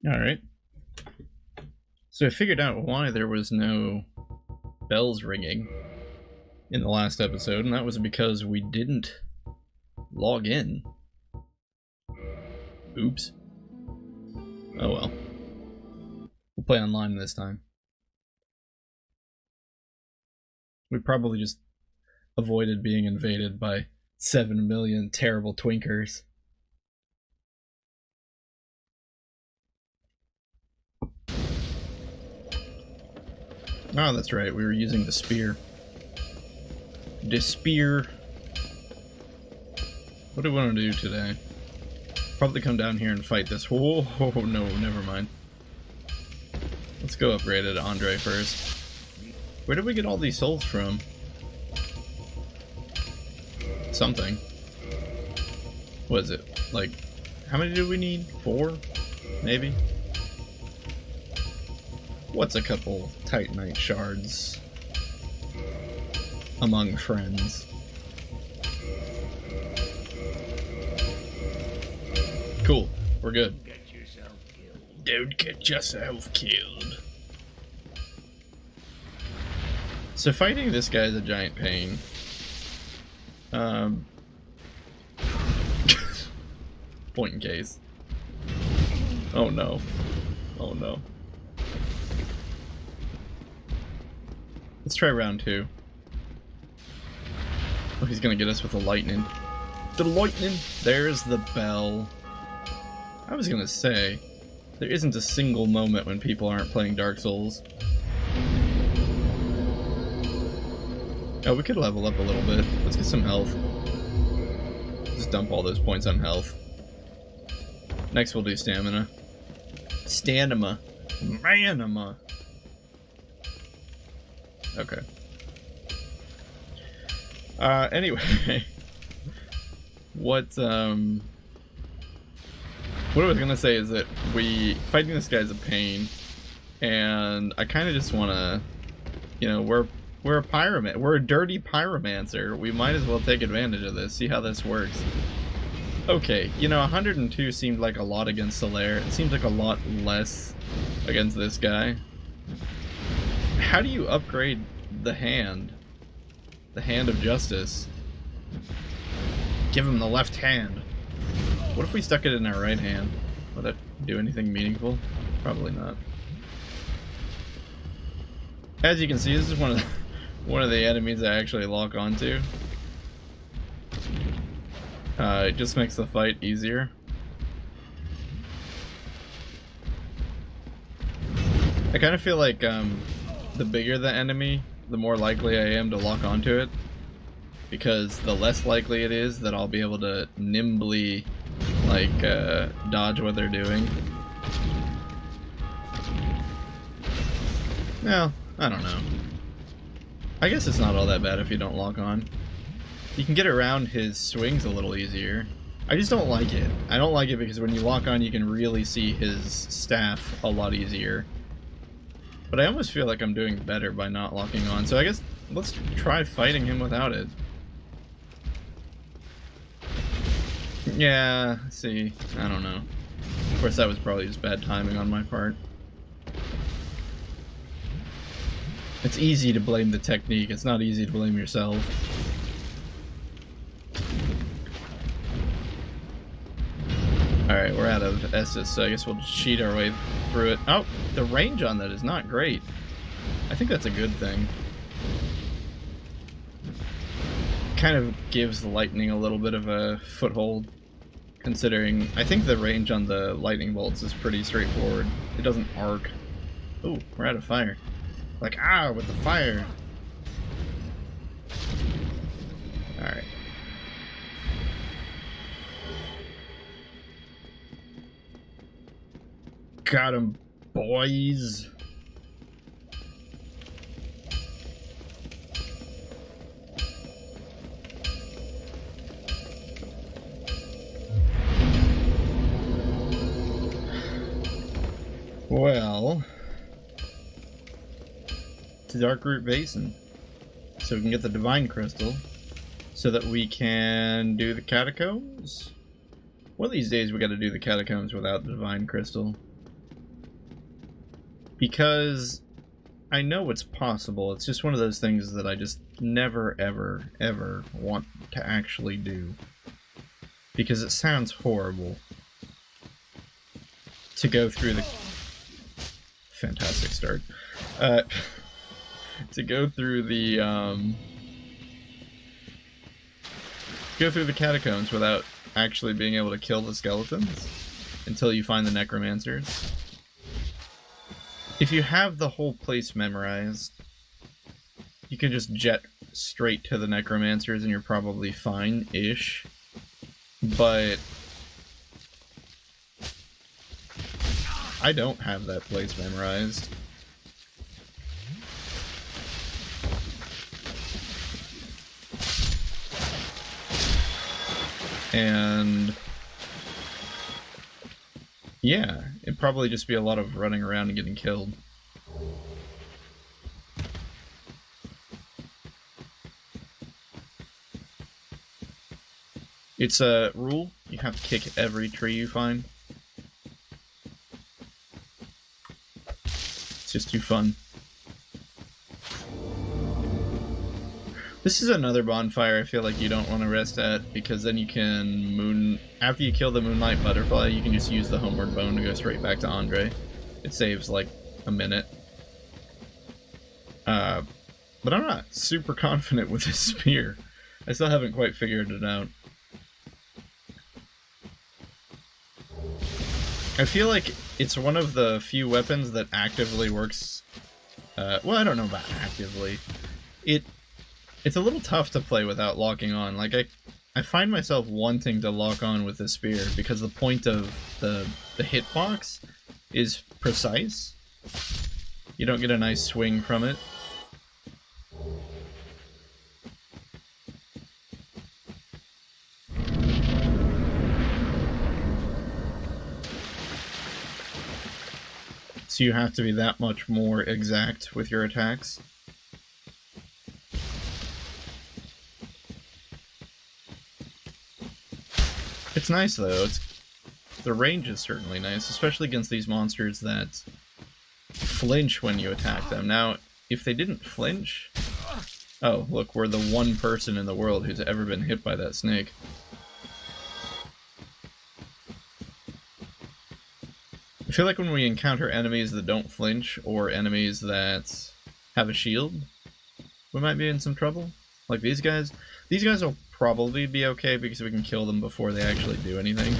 Alright. So I figured out why there was no bells ringing in the last episode, and that was because we didn't log in. Oops. Oh well. We'll play online this time. We probably just avoided being invaded by 7 million terrible twinkers. Oh, that's right, we were using the spear. The spear. What do we want to do today? Probably come down here and fight this. Whoa, no, never mind. Let's go upgrade it to Andre first. Where did we get all these souls from? Something. What is it? Like, how many do we need? 4? Maybe? What's a couple Titanite shards among friends? Cool, we're good. Don't get yourself killed. So fighting this guy is a giant pain. Point in case. Oh no. Oh no. Let's try round 2. Oh, he's gonna get us with the lightning. The lightning! There's the bell. I was gonna say, there isn't a single moment when people aren't playing Dark Souls. Oh, we could level up a little bit. Let's get some health. Just dump all those points on health. Next we'll do stamina. Stamina. Manima. Okay. Anyway. What I was gonna say is that fighting this guy's a pain, and I kinda just wanna, you know, we're a pyromancer. We're a dirty pyromancer. We might as well take advantage of this, see how this works. Okay, you know, 102 seemed like a lot against Solaire. It seems like a lot less against this guy. How do you upgrade the hand? The hand of justice. Give him the left hand. What if we stuck it in our right hand? Would that do anything meaningful? Probably not. As you can see, this is one of the enemies I actually lock onto. It just makes the fight easier. I kind of feel like the bigger the enemy, the more likely I am to lock onto it, because the less likely it is that I'll be able to nimbly like dodge what they're doing. Well, I don't know. I guess it's not all that bad if you don't lock on. You can get around his swings a little easier. I just don't like it. I don't like it because when you lock on you can really see his staff a lot easier. But I almost feel like I'm doing better by not locking on, so I guess let's try fighting him without it. Yeah, see, I don't know. Of course that was probably just bad timing on my part. It's easy to blame the technique, it's not easy to blame yourself. Alright, we're out of Estus, so I guess we'll just cheat our way through it. Oh, the range on that is not great. I think that's a good thing. Kind of gives the lightning a little bit of a foothold, considering I think the range on the lightning bolts is pretty straightforward. It doesn't arc. Ooh, we're out of fire. Like, ah, with the fire. Alright. Got him, boys. Well, to Darkroot Basin, so we can get the Divine Crystal, so that we can do the Catacombs. One of these days we gotta do the Catacombs without the Divine Crystal. Because I know it's possible. It's just one of those things that I just never, ever, ever want to actually do. Because it sounds horrible to go through the... Fantastic start. To go through the, go through the catacombs without actually being able to kill the skeletons until you find the necromancers. If you have the whole place memorized, you can just jet straight to the necromancers and you're probably fine-ish. But I don't have that place memorized. And yeah, it'd probably just be a lot of running around and getting killed. It's a rule, you have to kick every tree you find. It's just too fun. This is another bonfire I feel like you don't want to rest at, because then you can after you kill the Moonlight Butterfly, you can just use the Homeward Bone to go straight back to Andre. It saves like a minute. But I'm not super confident with this spear. I still haven't quite figured it out. I feel like it's one of the few weapons that actively works. Well, I don't know about actively. It's a little tough to play without locking on. Like, I find myself wanting to lock on with the spear because the point of the hitbox is precise. You don't get a nice swing from it. So you have to be that much more exact with your attacks. It's nice though, the range is certainly nice, especially against these monsters that flinch when you attack them. Now, if they didn't flinch... Oh, look, we're the one person in the world who's ever been hit by that snake. I feel like when we encounter enemies that don't flinch, or enemies that have a shield, we might be in some trouble. Like these guys. These guys will probably be okay because we can kill them before they actually do anything.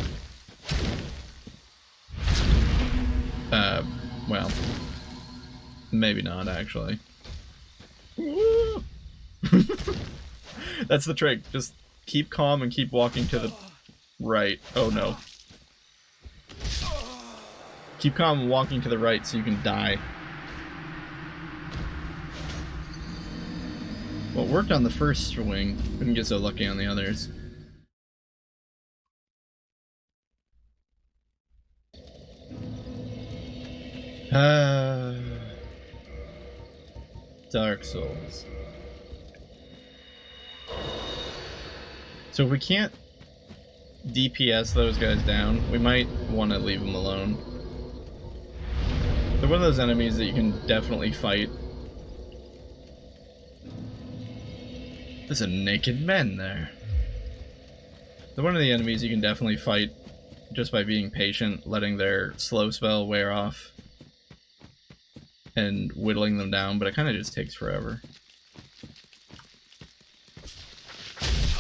Well, maybe not actually. That's the trick. Just keep calm and keep walking to the right. Oh no. Keep calm and walking to the right so you can die. Well, it worked on the first swing. We didn't get so lucky on the others. Dark Souls. So if we can't DPS those guys down, we might want to leave them alone. They're one of those enemies that you can definitely fight. There's a naked man there. They're one of the enemies you can definitely fight just by being patient, letting their slow spell wear off, and whittling them down, but it kind of just takes forever.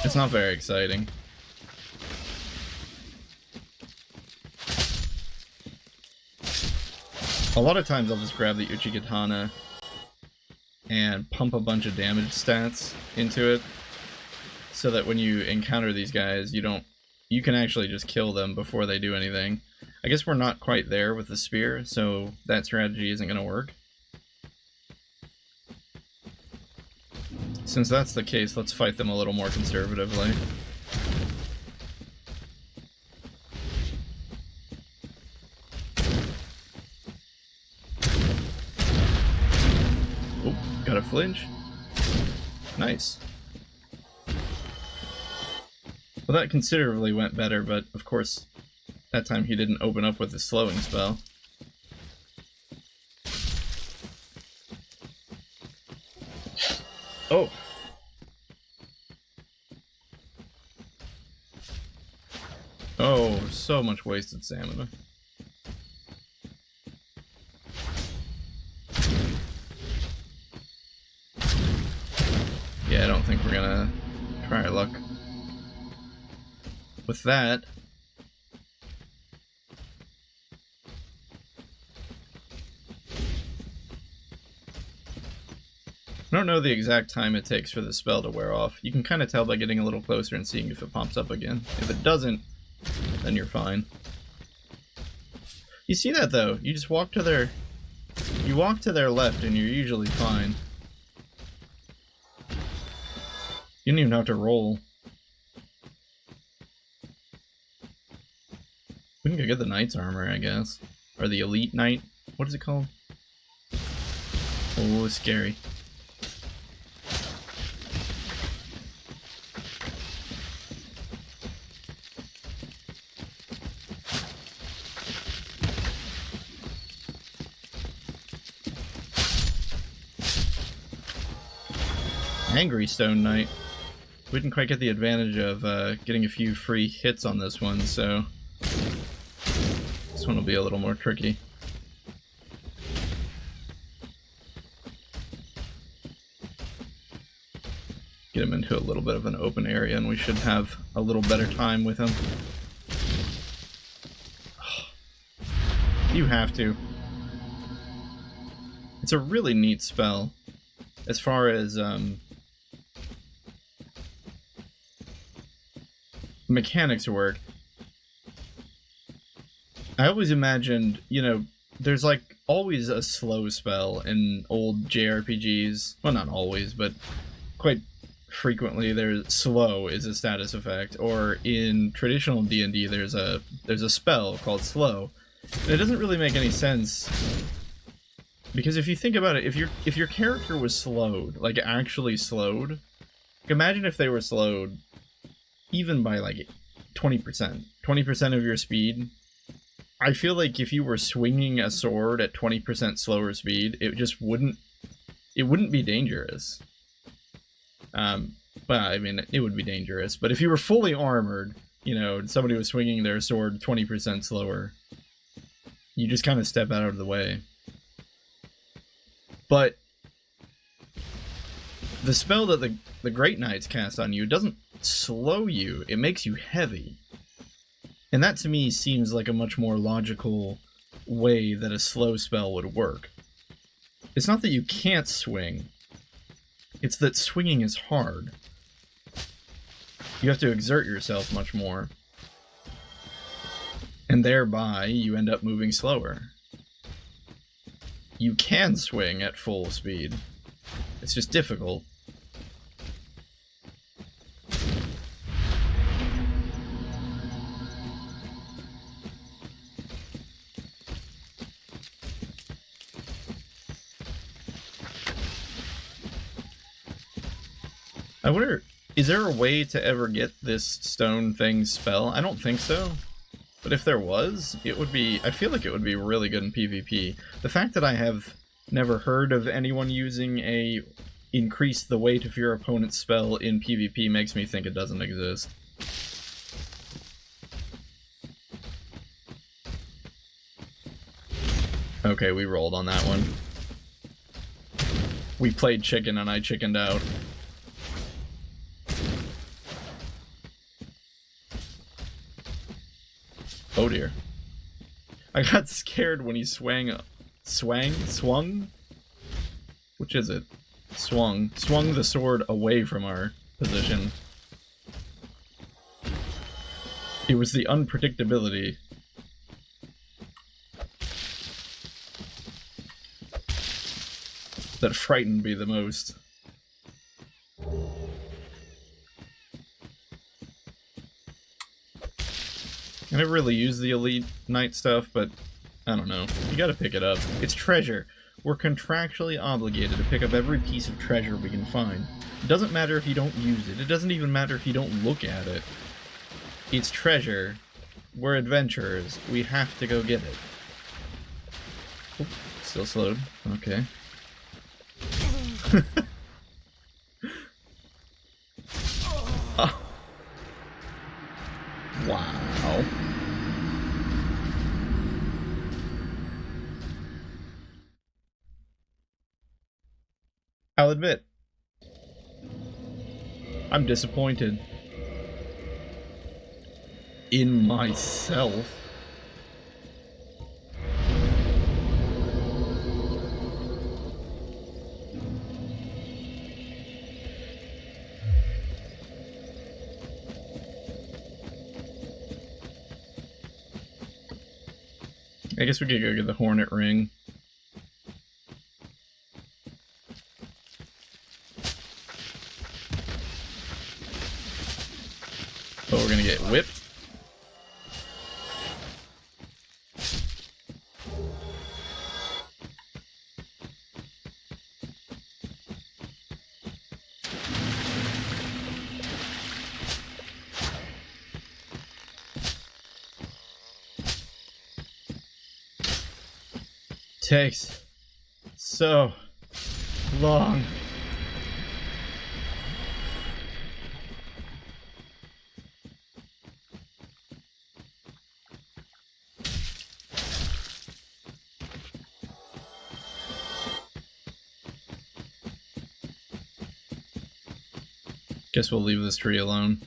It's not very exciting. A lot of times I'll just grab the Uchigatana and pump a bunch of damage stats into it, so that when you encounter these guys, you can actually just kill them before they do anything. I guess we're not quite there with the spear, so that strategy isn't going to work. Since that's the case, let's fight them a little more conservatively. Oh, got a flinch. Nice. Well, that considerably went better, but of course, that time he didn't open up with his slowing spell. Oh. Oh, so much wasted stamina. Yeah, I don't think we're gonna try our luck with that. I don't know the exact time it takes for the spell to wear off. You can kind of tell by getting a little closer and seeing if it pops up again. If it doesn't, then you're fine. You see that though? You just walk to their... You walk to their left and you're usually fine. You don't even have to roll. We can go get the knight's armor, I guess. Or the elite knight. What is it called? Oh, it's scary. Angry Stone Knight. We didn't quite get the advantage of getting a few free hits on this one, so this one will be a little more tricky. Get him into a little bit of an open area and we should have a little better time with him. You have to. It's a really neat spell as far as mechanics work. I always imagined, you know, there's like always a slow spell in old JRPGs. Well, not always, but quite frequently there's slow is a status effect. Or in traditional D&D there's a spell called slow. And it doesn't really make any sense, because if you think about it, if your character was slowed, like actually slowed, imagine if they were slowed even by like 20% of your speed. I feel like if you were swinging a sword at 20% slower speed, it just wouldn't be dangerous. Well, I mean, it would be dangerous, but if you were fully armored, you know, somebody was swinging their sword 20% slower, you just kind of step out of the way. But the spell that the Great Knights cast on you doesn't slow you, it makes you heavy. And that to me seems like a much more logical way that a slow spell would work. It's not that you can't swing, it's that swinging is hard. You have to exert yourself much more. And thereby, you end up moving slower. You can swing at full speed. It's just difficult. I wonder, is there a way to ever get this stone thing spell? I don't think so. But if there was, it would be, I feel like it would be really good in PvP. The fact that I have never heard of anyone using a increase the weight of your opponent's spell in PvP makes me think it doesn't exist. Okay, we rolled on that one. We played chicken and I chickened out. Oh dear. I got scared when he swung? Which is it? Swung the sword away from our position. It was the unpredictability. That frightened me the most. I never really use the Elite Knight stuff, but I don't know. You gotta pick it up. It's treasure. We're contractually obligated to pick up every piece of treasure we can find. It doesn't matter if you don't use it. It doesn't even matter if you don't look at it. It's treasure. We're adventurers. We have to go get it. Oh, still slowed. Okay. Oh. Wow. I'll admit, I'm disappointed in myself. I guess we could go get the Hornet Ring. But we're gonna get whipped. Takes so long. Guess we'll leave this tree alone.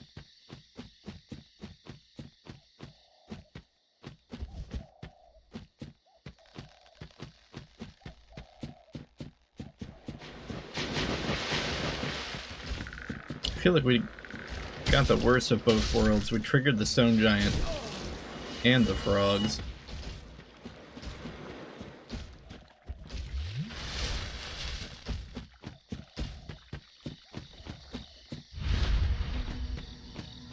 I feel like we got the worst of both worlds. We triggered the stone giant and the frogs.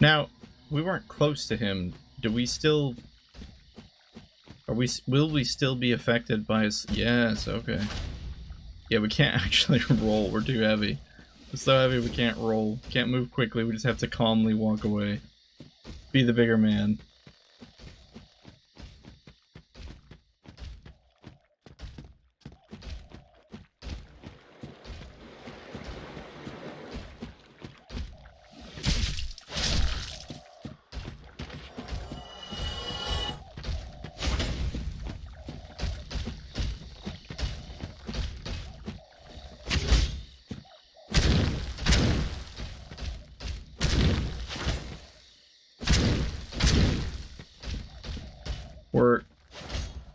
Now, we weren't close to him. Do we still... will we still be affected by his... Yes, okay. Yeah, we can't actually roll. We're too heavy. We're so heavy we can't roll. Can't move quickly. We just have to calmly walk away. Be the bigger man.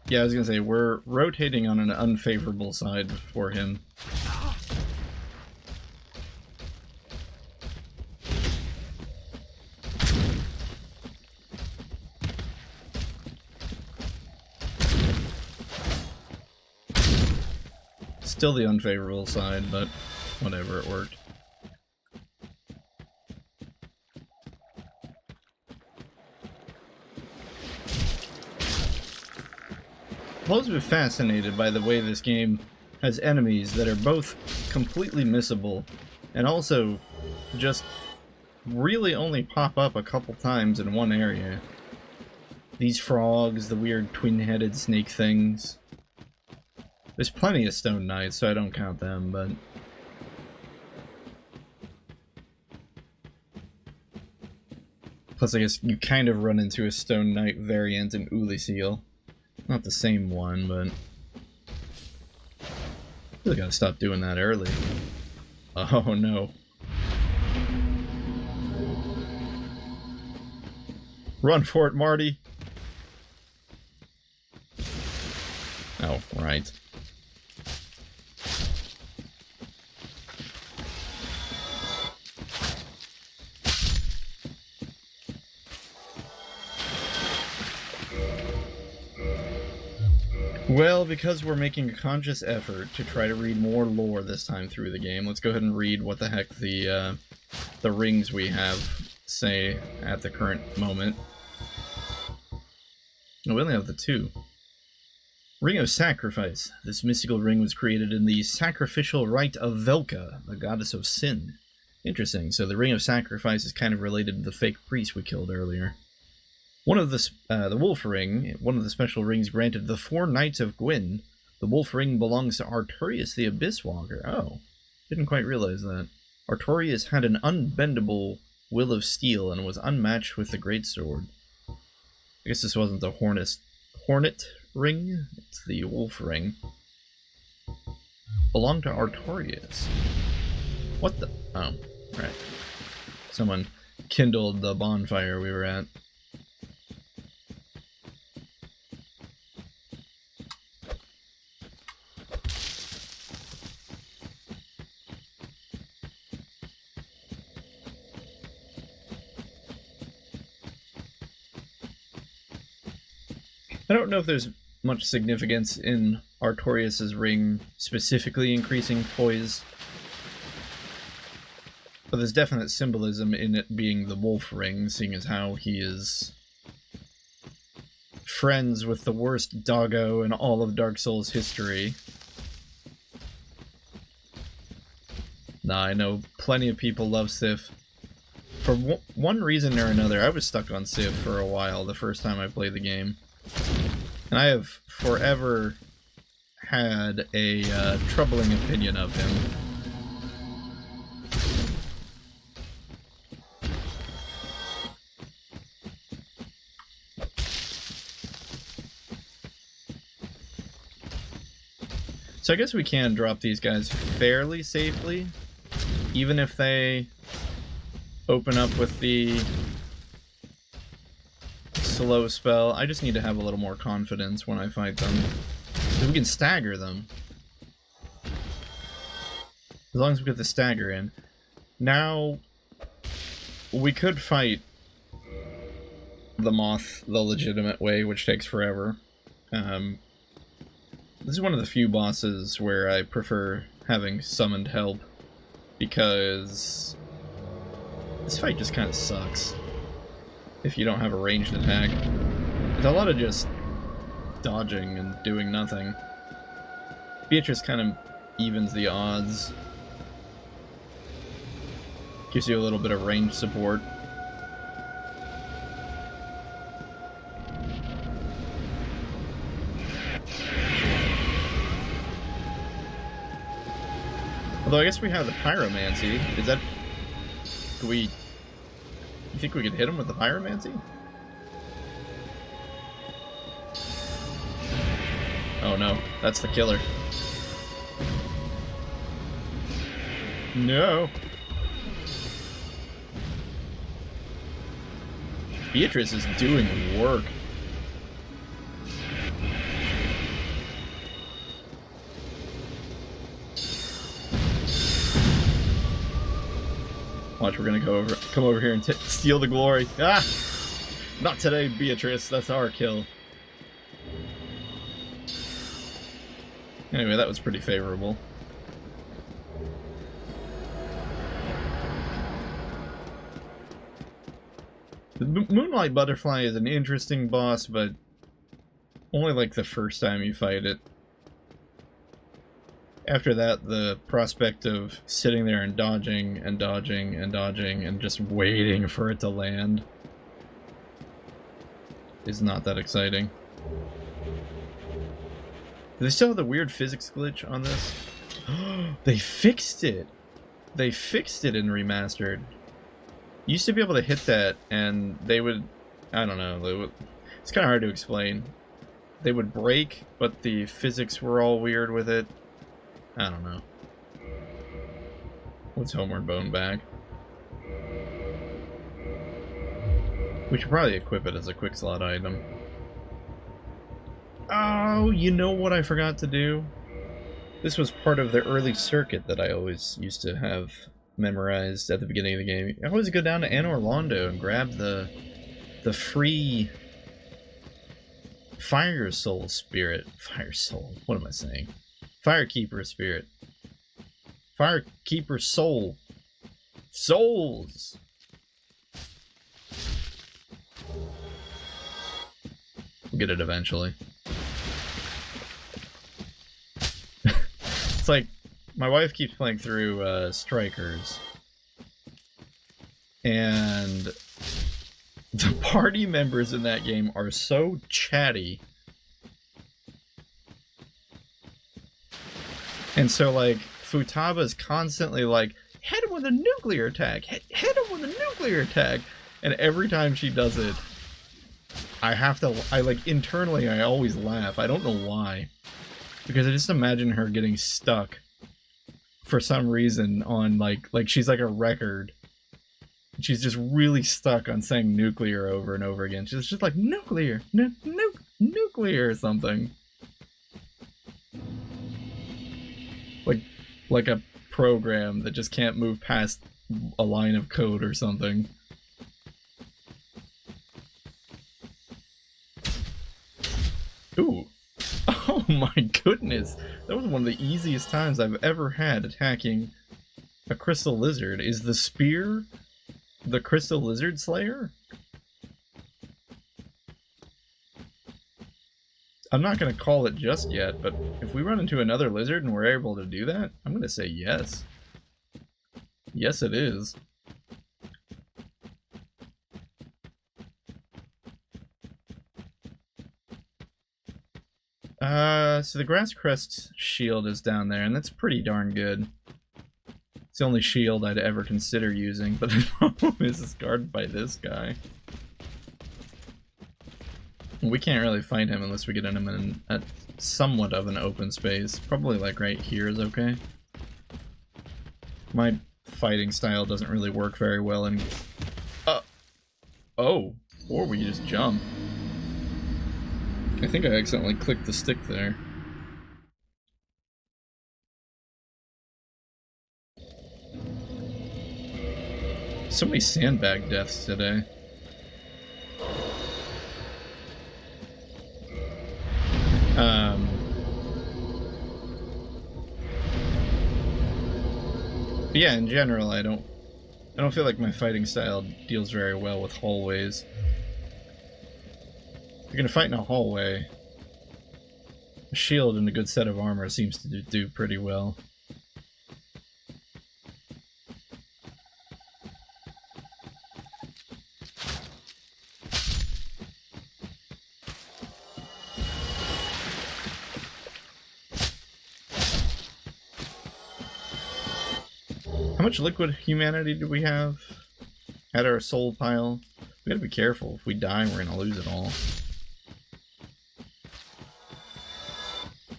Yeah, I was gonna say, we're rotating on an unfavorable side for him. Still the unfavorable side, but whatever, it worked. I've always been fascinated by the way this game has enemies that are both completely missable and also just really only pop up a couple times in one area. These frogs, the weird twin-headed snake things. There's plenty of stone knights, so I don't count them, but... Plus, I guess you kind of run into a stone knight variant in Ulyseel. Not the same one, but... Really gotta stop doing that early. Oh no. Run for it, Marty! Oh, right. Well, because we're making a conscious effort to try to read more lore this time through the game, let's go ahead and read what the heck the rings we have say at the current moment. No, we only have the two. Ring of Sacrifice. This mystical ring was created in the sacrificial rite of Velka, the goddess of sin. Interesting, so the Ring of Sacrifice is kind of related to the fake priest we killed earlier. One of the Wolf Ring, one of the special rings granted the 4 Knights of Gwyn. The Wolf Ring belongs to Artorius the Abyss Walker. Oh, didn't quite realize that. Artorius had an unbendable will of steel and was unmatched with the greatsword. I guess this wasn't the hornet ring, it's the wolf ring. Belonged to Artorias. What the? Oh, right. Someone kindled the bonfire we were at. I don't know if there's much significance in Artorias' ring specifically increasing poise, but there's definite symbolism in it being the wolf ring, seeing as how he is friends with the worst doggo in all of Dark Souls history. Nah, I know plenty of people love Sif. For one reason or another, I was stuck on Sif for a while the first time I played the game. And I have forever had a troubling opinion of him. So I guess we can drop these guys fairly safely, even if they open up with the slow spell. I just need to have a little more confidence when I fight them. So we can stagger them. As long as we get the stagger in. Now, we could fight the Moth the legitimate way, which takes forever. This is one of the few bosses where I prefer having summoned help, because this fight just kind of sucks if you don't have a ranged attack. There's a lot of just dodging and doing nothing. Beatrice kind of evens the odds. Gives you a little bit of range support. Although I guess we have the pyromancy. Is that... Do we... You think we could hit him with the pyromancy? Oh no, that's the killer. No! Beatrice is doing work. Watch, we're gonna come over here and steal the glory. Ah! Not today, Beatrice. That's our kill. Anyway, that was pretty favorable. The Moonlight Butterfly is an interesting boss, but only like the first time you fight it. After that, the prospect of sitting there and dodging and dodging and dodging and just waiting for it to land is not that exciting. Do they still have the weird physics glitch on this? They fixed it! They fixed it in Remastered. You used to be able to hit that and they would... I don't know. It's kind of hard to explain. They would break, but the physics were all weird with it. I don't know. Let's Homeward Bone back. We should probably equip it as a quick slot item. Oh, you know what I forgot to do? This was part of the early circuit that I always used to have memorized at the beginning of the game. I always go down to Anor Londo and grab the free Fire Soul Spirit. Fire Soul, what am I saying? Firekeeper Spirit. Firekeeper Soul. Souls! We'll get it eventually. It's like, my wife keeps playing through Strikers. And the party members in that game are so chatty. And so, like, Futaba's constantly like, hit him with a nuclear attack, hit him with a nuclear attack. And every time she does it, I like, internally, I always laugh. I don't know why. Because I just imagine her getting stuck for some reason on, like she's like a record. She's just really stuck on saying nuclear over and over again. She's just like, nuclear, nuclear or something. Like a program that just can't move past a line of code or something. Ooh. Oh my goodness. That was one of the easiest times I've ever had attacking a crystal lizard. Is the spear the crystal lizard slayer? I'm not going to call it just yet, but if we run into another lizard and we're able to do that, I'm going to say yes. Yes, it is. So the grass crest shield is down there, and that's pretty darn good. It's the only shield I'd ever consider using, but the problem is it's guarded by this guy. We can't really fight him unless we get him in a somewhat of an open space. Probably like right here is okay. My fighting style doesn't really work very well in... Oh! Or we just jump. I think I accidentally clicked the stick there. So many sandbag deaths today. But yeah, in general, I don't feel like my fighting style deals very well with hallways. If you're gonna fight in a hallway, a shield and a good set of armor seems to do pretty well. How much liquid humanity do we have at our soul pile? We gotta be careful. If we die, we're gonna lose it all.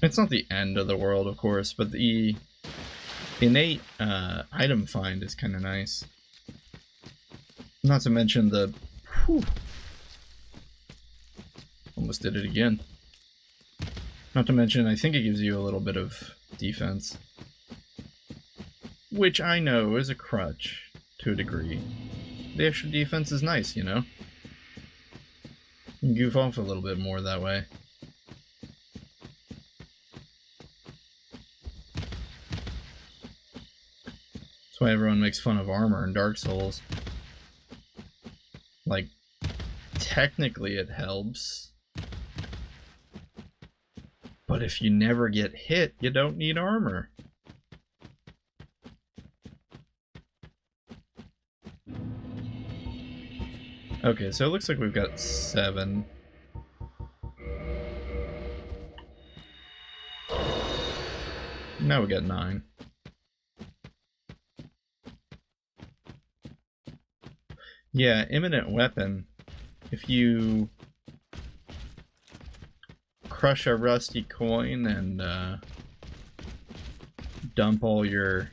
It's not the end of the world, of course, but the innate item find is kind of nice. Not to mention the... Whew, almost did it again. Not to mention, I think it gives you a little bit of defense. Which I know is a crutch, to a degree. The extra defense is nice, you know? You can goof off a little bit more that way. That's why everyone makes fun of armor in Dark Souls. Like, technically it helps. But if you never get hit, you don't need armor. Okay, so it looks like we've got 7. Now we got 9. Yeah, imminent weapon. If you crush a rusty coin and dump all your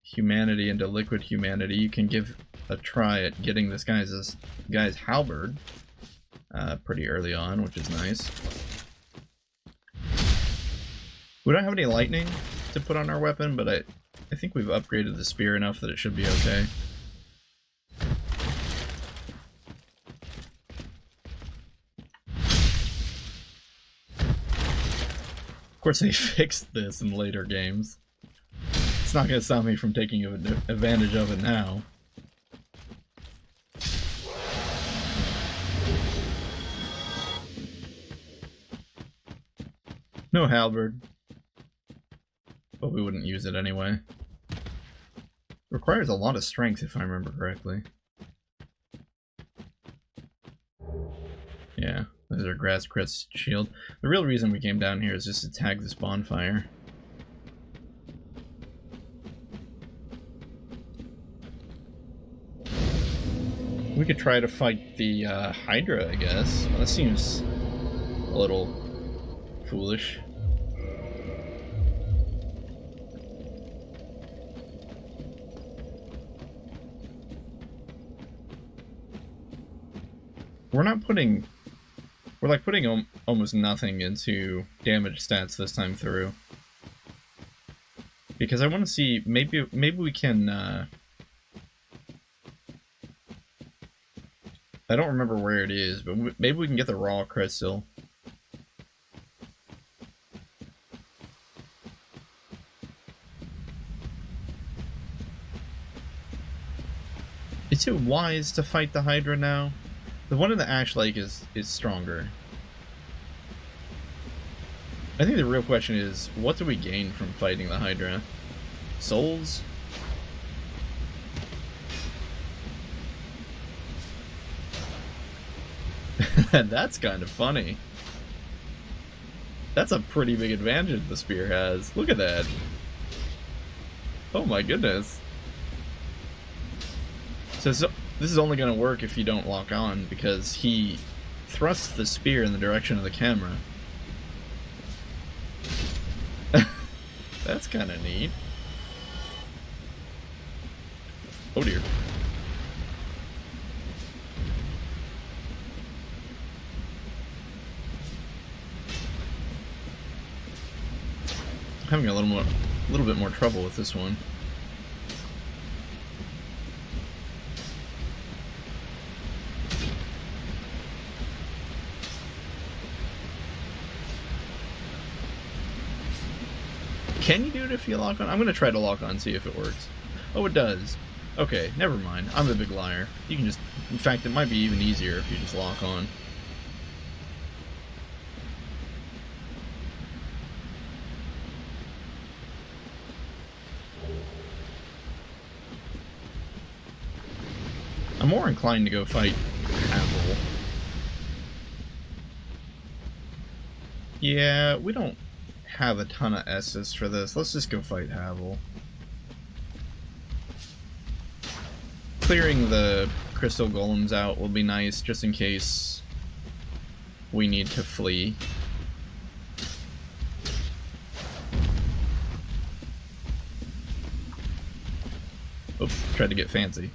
humanity into liquid humanity, you can give a try at getting this guy's halberd pretty early on, which is nice. We don't have any lightning to put on our weapon, but I think we've upgraded the spear enough that it should be okay. Of course, they fixed this in later games. It's not going to stop me from taking advantage of it now. No halberd. But we wouldn't use it anyway. Requires a lot of strength, if I remember correctly. Yeah, there's our grass crest shield. The real reason we came down here is just to tag this bonfire. We could try to fight the Hydra, I guess. Well, that seems a little foolish. We're like putting almost nothing into damage stats this time through. Because I want to see, maybe we can, I don't remember where it is, but maybe we can get the raw crystal. Is it wise to fight the Hydra now? The one in the Ash Lake is stronger. I think the real question is, what do we gain from fighting the Hydra? Souls? That's kind of funny. That's a pretty big advantage the spear has. Look at that. Oh my goodness. So this is only going to work if you don't lock on, because he thrusts the spear in the direction of the camera. That's kind of neat. Oh dear. I'm having a little bit more trouble with this one. Can you do it if you lock on? I'm going to try to lock on, see if it works. Oh, it does. Okay, never mind. I'm the big liar. You can just... In fact, it might be even easier if you just lock on. I'm more inclined to go fight Havel. Yeah, we don't have a ton of S's for this. Let's just go fight Havel. Clearing the crystal golems out will be nice, just in case we need to flee. Oh, tried to get fancy.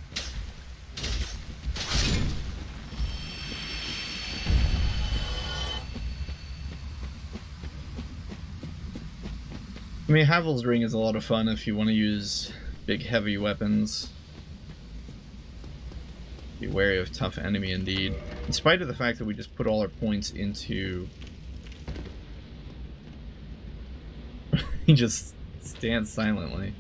I mean, Havel's Ring is a lot of fun if you want to use big, heavy weapons. Be wary of tough enemy indeed. In spite of the fact that we just put all our points into... He just stands silently.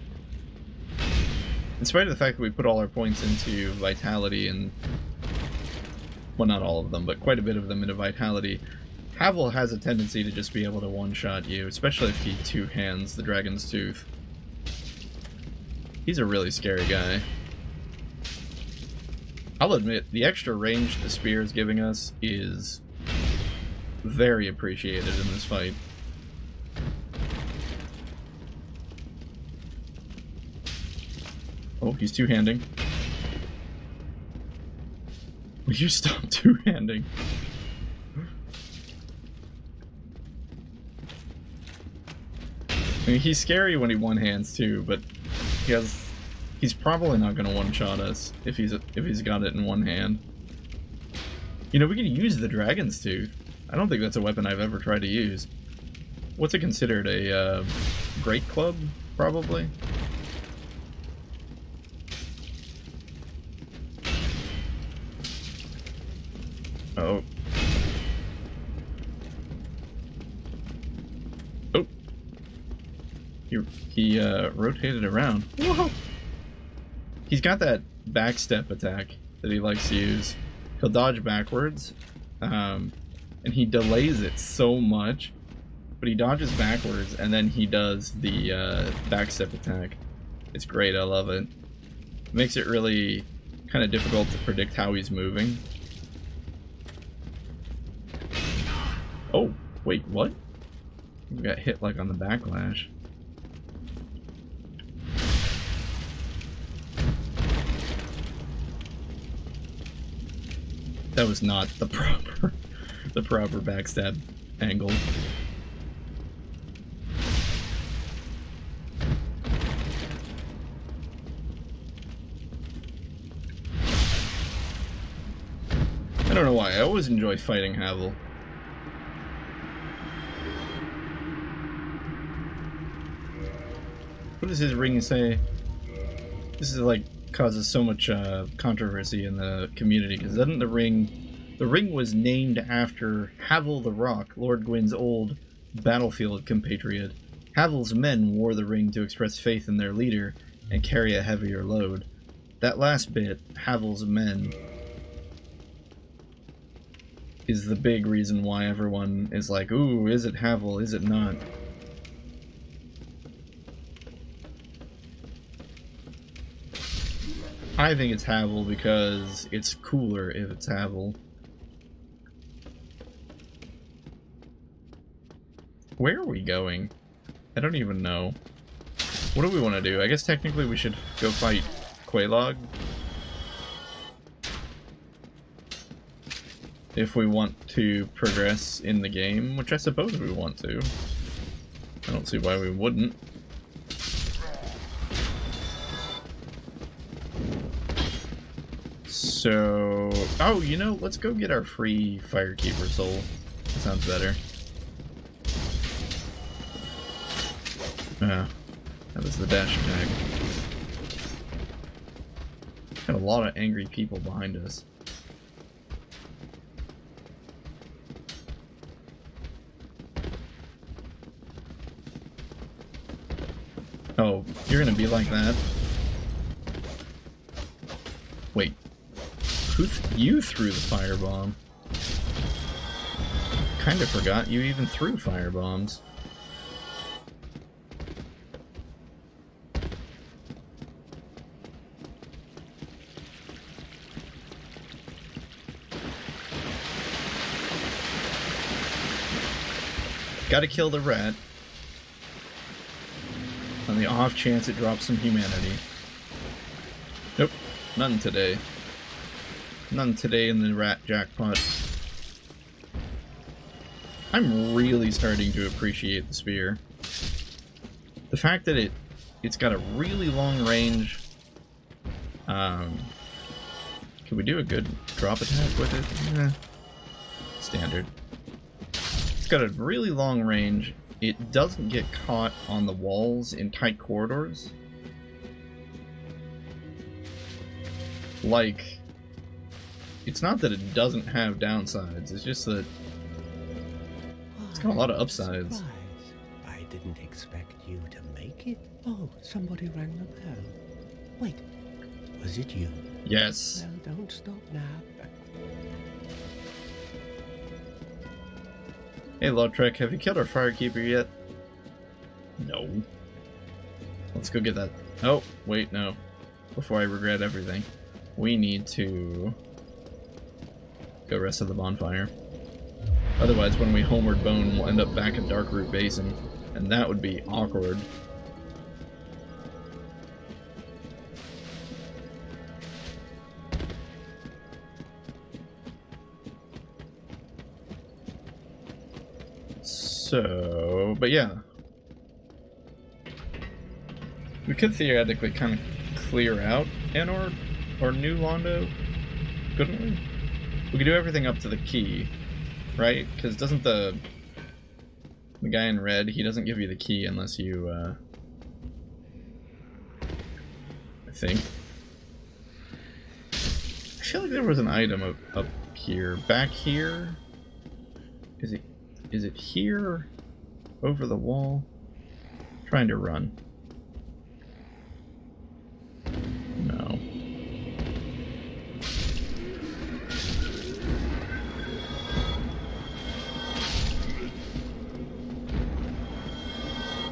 In spite of the fact that we put all our points into Vitality and... Well, not all of them, but quite a bit of them into Vitality. Havel has a tendency to just be able to one-shot you, especially if he two-hands the Dragon's Tooth. He's a really scary guy. I'll admit, the extra range the spear is giving us is very appreciated in this fight. Oh, he's two-handing. Will you stop two-handing? I mean, he's scary when he one-hands too, but he's probably not going to one-shot us if he's got it in one hand. You know, we could use the Dragon's Tooth. I don't think that's a weapon I've ever tried to use. What's it considered? A great club, probably? Oh. Oh. He rotated around. Whoa! He's got that backstep attack that he likes to use. He'll dodge backwards, and he delays it so much, but he dodges backwards, and then he does the backstep attack. It's great, I love it. It makes it really kind of difficult to predict how he's moving. Oh, wait, what? We got hit like on the backlash. That was not the proper backstab angle. I don't know why, I always enjoy fighting Havel. What does his ring say? This is like causes so much controversy in the community, because doesn't the ring was named after Havel the Rock, Lord Gwyn's old battlefield compatriot. Havel's men wore the ring to express faith in their leader and carry a heavier load. That last bit, Havel's men, is the big reason why everyone is like, ooh, is it Havel, is it not? I think it's Havel because it's cooler if it's Havel. Where are we going? I don't even know. What do we want to do? I guess technically we should go fight Quelaag. If we want to progress in the game, which I suppose we want to. I don't see why we wouldn't. So... oh, you know, let's go get our free Firekeeper soul. That sounds better. That was the dash attack. Got a lot of angry people behind us. Oh, you're gonna be like that? Wait. You threw the firebomb. Kinda forgot you even threw firebombs. Gotta kill the rat. On the off chance it drops some humanity. Nope, none today. None today in the rat jackpot. I'm really starting to appreciate the spear. The fact that it's got a really long range. Can we do a good drop attack with it? Eh, standard. It's got a really long range. It doesn't get caught on the walls in tight corridors. Like, it's not that it doesn't have downsides, it's just that it's got a lot of upsides. Surprise. I didn't expect you to make it. Oh, somebody rang the bell. Wait, was it you? Yes. Well, don't stop now. Hey, Lautrec, have you killed our Firekeeper yet? No. Let's go get that. Oh, wait, no. Before I regret everything. We need to go rest at the bonfire. Otherwise, when we homeward bone, we'll end up back in Darkroot Basin, and that would be awkward. So, but yeah. We could theoretically kind of clear out Anor or New Londo, couldn't we? We could do everything up to the key, right? Because doesn't the guy in red, he doesn't give you the key unless you, I think. I feel like there was an item up here. Back here? Is it here? Over the wall? Trying to run. No.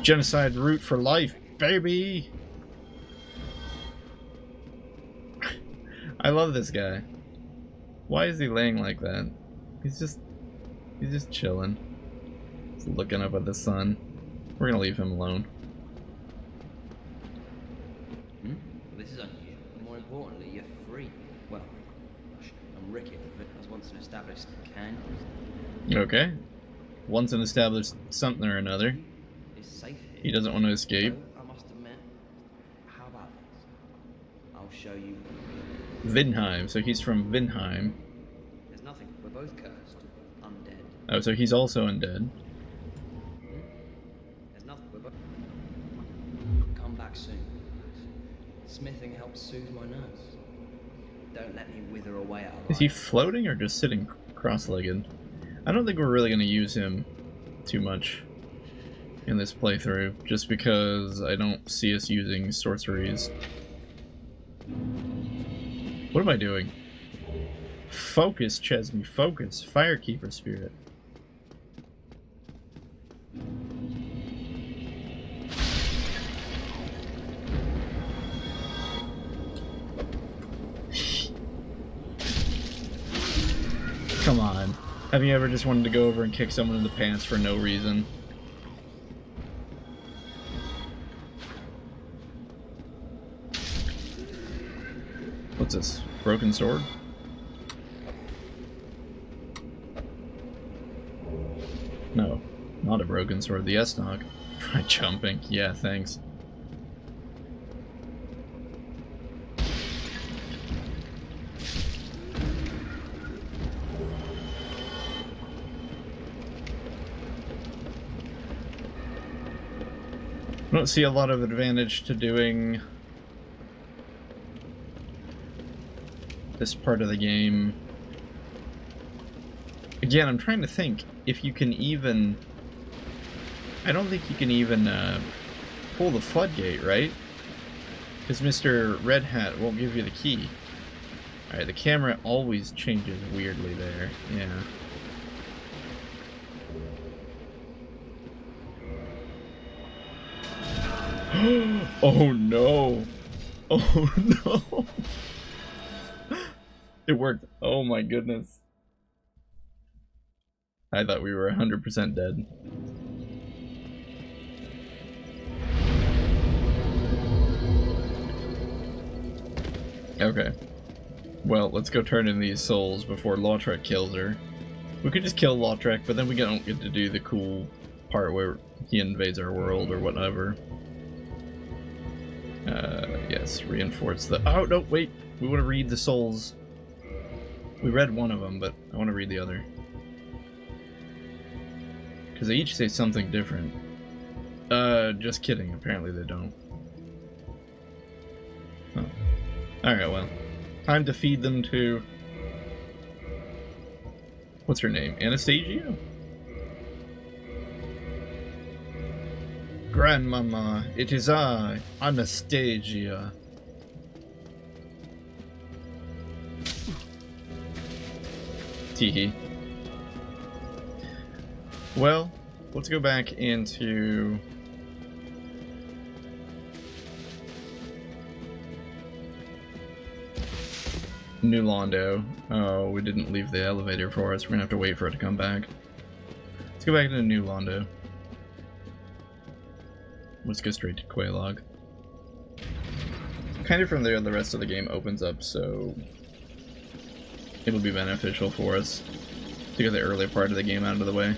Genocide route for life, baby! I love this guy. Why is he laying like that? He's just chilling. He's looking up at the sun. We're gonna leave him alone. This is unusual. And more importantly, you're free. Well, gosh, I'm ricket. As once an established can. Okay. Once an established something or another. It's safe here. He doesn't want to escape. Though, I must admit. How about this? I'll show you. Vinheim, so he's from Vinheim. There's nothing. We're both cursed. Undead. Oh, so he's also undead. There's nothing. We're both. Come back soon. Smithing helps soothe my nerves. Don't let me wither away out of Is he floating or just sitting cross-legged? I don't think we're really going to use him too much in this playthrough, just because I don't see us using sorceries. What am I doing? Focus, Chezni, focus. Firekeeper spirit. Come on. Have you ever just wanted to go over and kick someone in the pants for no reason? What's this? Broken sword? No, not a broken sword. The S-Nog. Try jumping. Yeah, thanks. I don't see a lot of advantage to doing this part of the game. Again, I'm trying to think if you can even... I don't think you can even pull the floodgate, right? Because Mr. Red Hat won't give you the key. Alright, the camera always changes weirdly there. Yeah. Oh no! Oh no! It worked. Oh my goodness. I thought we were 100% dead. Okay. Well, let's go turn in these souls before Lautrec kills her. We could just kill Lautrec, but then we don't get to do the cool part where he invades our world or whatever. Yes, reinforce the... Oh, no, wait! We want to read the souls. We read one of them, but I want to read the other. Because they each say something different. Just kidding. Apparently they don't. Oh. Alright, well. Time to feed them to... What's her name? Anastasia? Grandmama, it is I, Anastasia. Teehee. Well, let's go back into... New Londo. Oh, we didn't leave the elevator for us. We're gonna have to wait for it to come back. Let's go back to New Londo. Let's go straight to Quelaag. Kind of from there, the rest of the game opens up, so it'll be beneficial for us to get the earlier part of the game out of the way.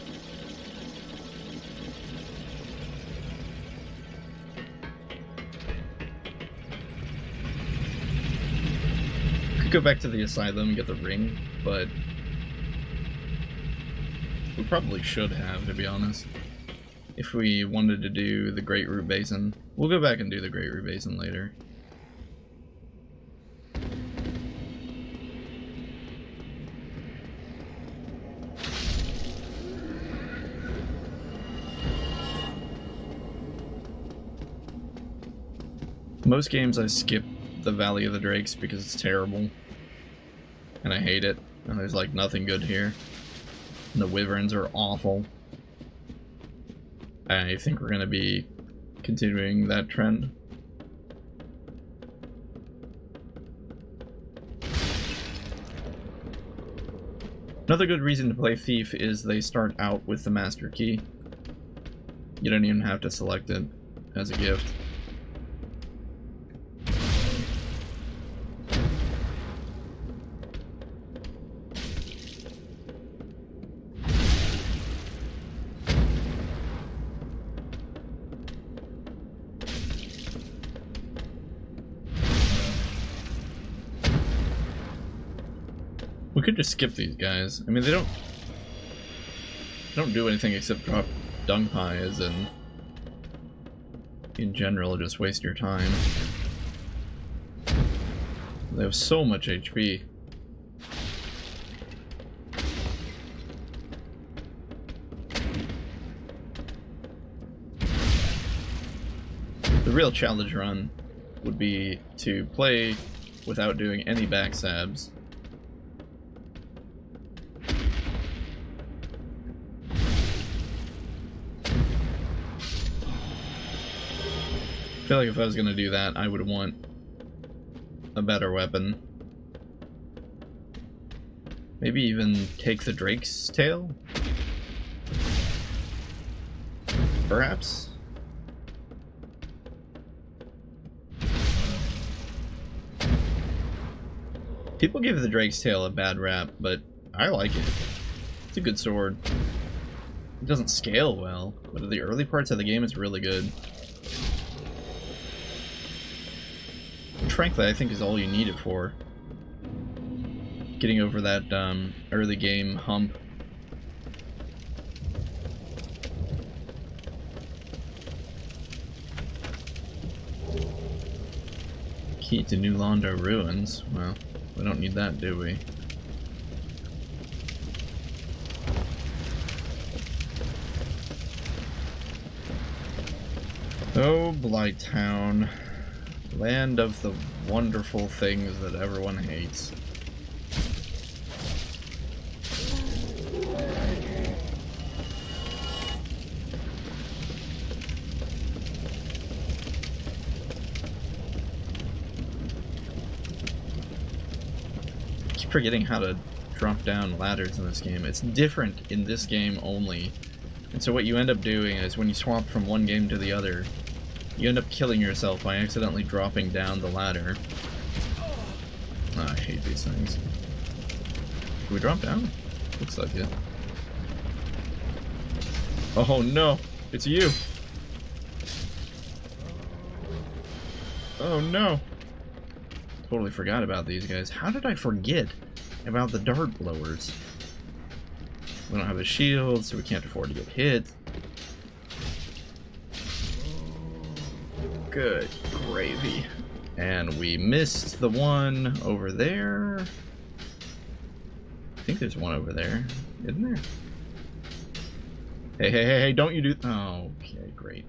Could go back to the asylum and get the ring, but we probably should have, to be honest. If we wanted to do the Great Root Basin. We'll go back and do the Great Root Basin later. Most games I skip the Valley of the Drakes because it's terrible. And I hate it. And there's like nothing good here. And the Wyverns are awful. I think we're going to be continuing that trend. Another good reason to play Thief is they start out with the Master Key. You don't even have to select it as a gift. We could just skip these guys. I mean, they don't do anything except drop dung pies and in general just waste your time. They have so much HP. The real challenge run would be to play without doing any backstabs. I feel like if I was gonna do that, I would want a better weapon. Maybe even take the Drake's tail? Perhaps? People give the Drake's tail a bad rap, but I like it. It's a good sword. It doesn't scale well, but in the early parts of the game it's really good. Frankly, I think is all you need it for. Getting over that early game hump. Key to New Londo Ruins. Well, we don't need that, do we? Oh, Blighttown. Land of the wonderful things that everyone hates. I keep forgetting how to drop down ladders in this game. It's different in this game only. And so what you end up doing is when you swap from one game to the other, you end up killing yourself by accidentally dropping down the ladder. Oh, I hate these things. Can we drop down? Looks like it. Oh no! It's you! Oh no! Totally forgot about these guys. How did I forget about the dart blowers? We don't have a shield, so we can't afford to get hit. Good gravy. And we missed the one over there. I think there's one over there, isn't there? Hey, hey, hey, hey, don't you do... Oh, okay, great.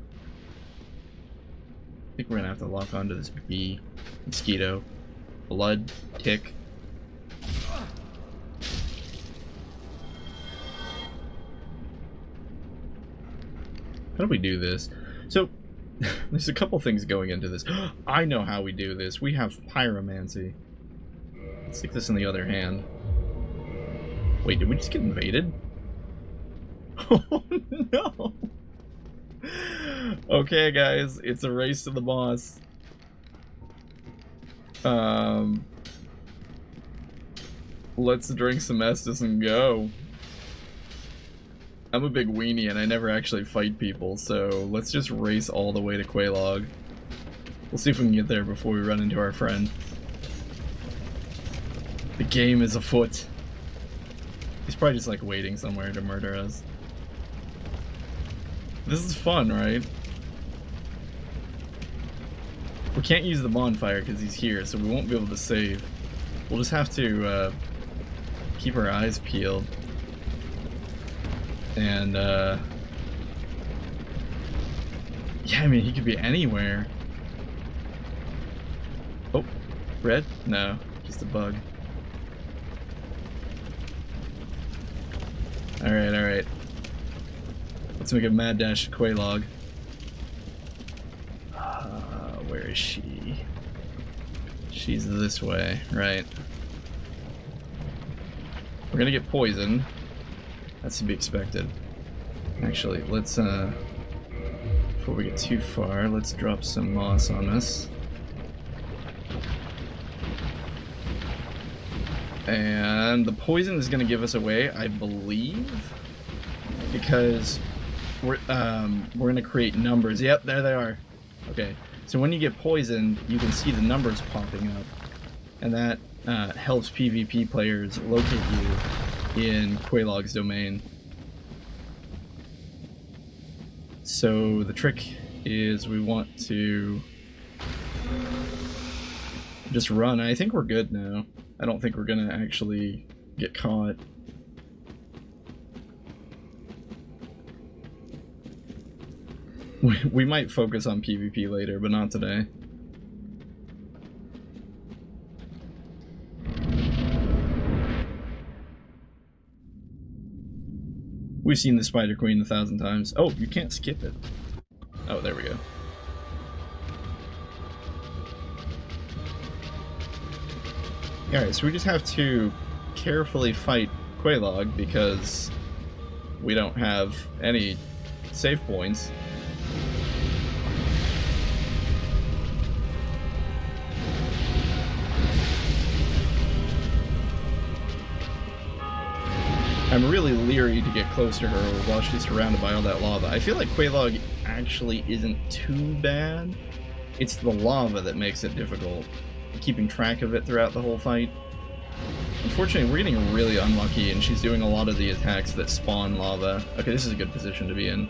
I think we're gonna have to lock onto this bee. Mosquito. Blood. Tick. How do we do this? So, there's a couple things going into this. I know how we do this. We have pyromancy. Let's stick this in the other hand. Wait, did we just get invaded? Oh no! Okay guys, it's a race to the boss. Let's drink some Estus and go. I'm a big weenie and I never actually fight people, so let's just race all the way to Quelaag. We'll see if we can get there before we run into our friend. The game is afoot. He's probably just like waiting somewhere to murder us. This is fun, right? We can't use the bonfire because he's here, so we won't be able to save. We'll just have to keep our eyes peeled. And, yeah, I mean, he could be anywhere. Oh, red? No, just a bug. Alright, alright. Let's make a mad dash to Quelaag. Where is she? She's this way, right. We're gonna get poisoned. That's to be expected. Actually, let's, before we get too far, let's drop some moss on us. And the poison is gonna give us away, I believe, because we're gonna create numbers. Yep, there they are. Okay, so when you get poisoned, you can see the numbers popping up, and that helps PvP players locate you in Quelaag's domain. So the trick is we want to just run. I think we're good now. I don't think we're gonna actually get caught. We might focus on PvP later, but not today. We've seen the Spider Queen 1,000 times. Oh, you can't skip it. Oh, there we go. Alright, so we just have to carefully fight Quelaag because we don't have any save points. I'm really leery to get close to her while she's surrounded by all that lava. I feel like Quelaag actually isn't too bad. It's the lava that makes it difficult, keeping track of it throughout the whole fight. Unfortunately, we're getting really unlucky, and she's doing a lot of the attacks that spawn lava. Okay, this is a good position to be in.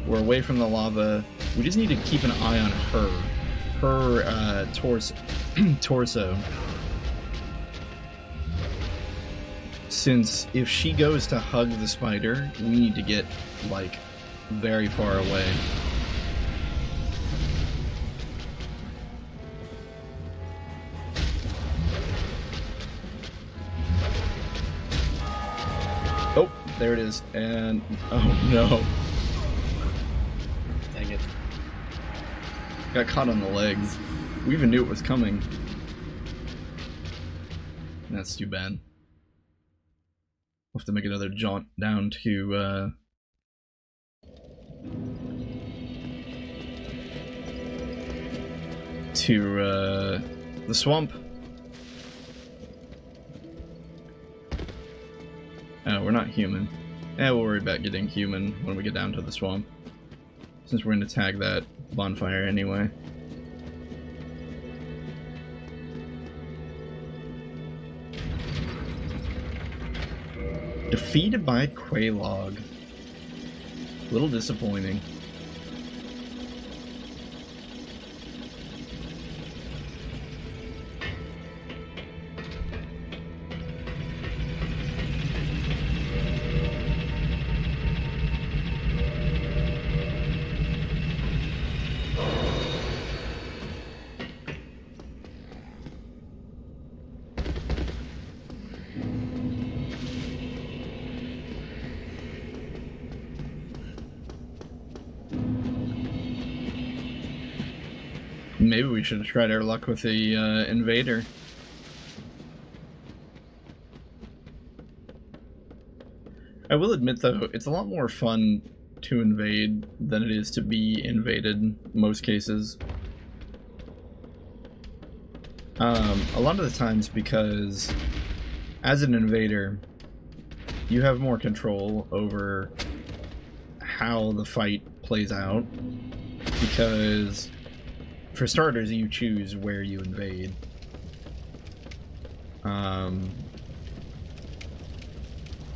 We're away from the lava. We just need to keep an eye on her torso. Since if she goes to hug the spider, we need to get, like, very far away. Oh, there it is, and oh no. Dang it. Got caught on the legs. We even knew it was coming. That's too bad. We'll have to make another jaunt down to the swamp. Oh, we're not human. We'll worry about getting human when we get down to the swamp, since we're going to tag that bonfire anyway. Defeated by Quelaag. A little disappointing. Maybe we should have tried our luck with the invader. I will admit, though, it's a lot more fun to invade than it is to be invaded in most cases. A lot of the times, because as an invader, you have more control over how the fight plays out, because for starters, you choose where you invade.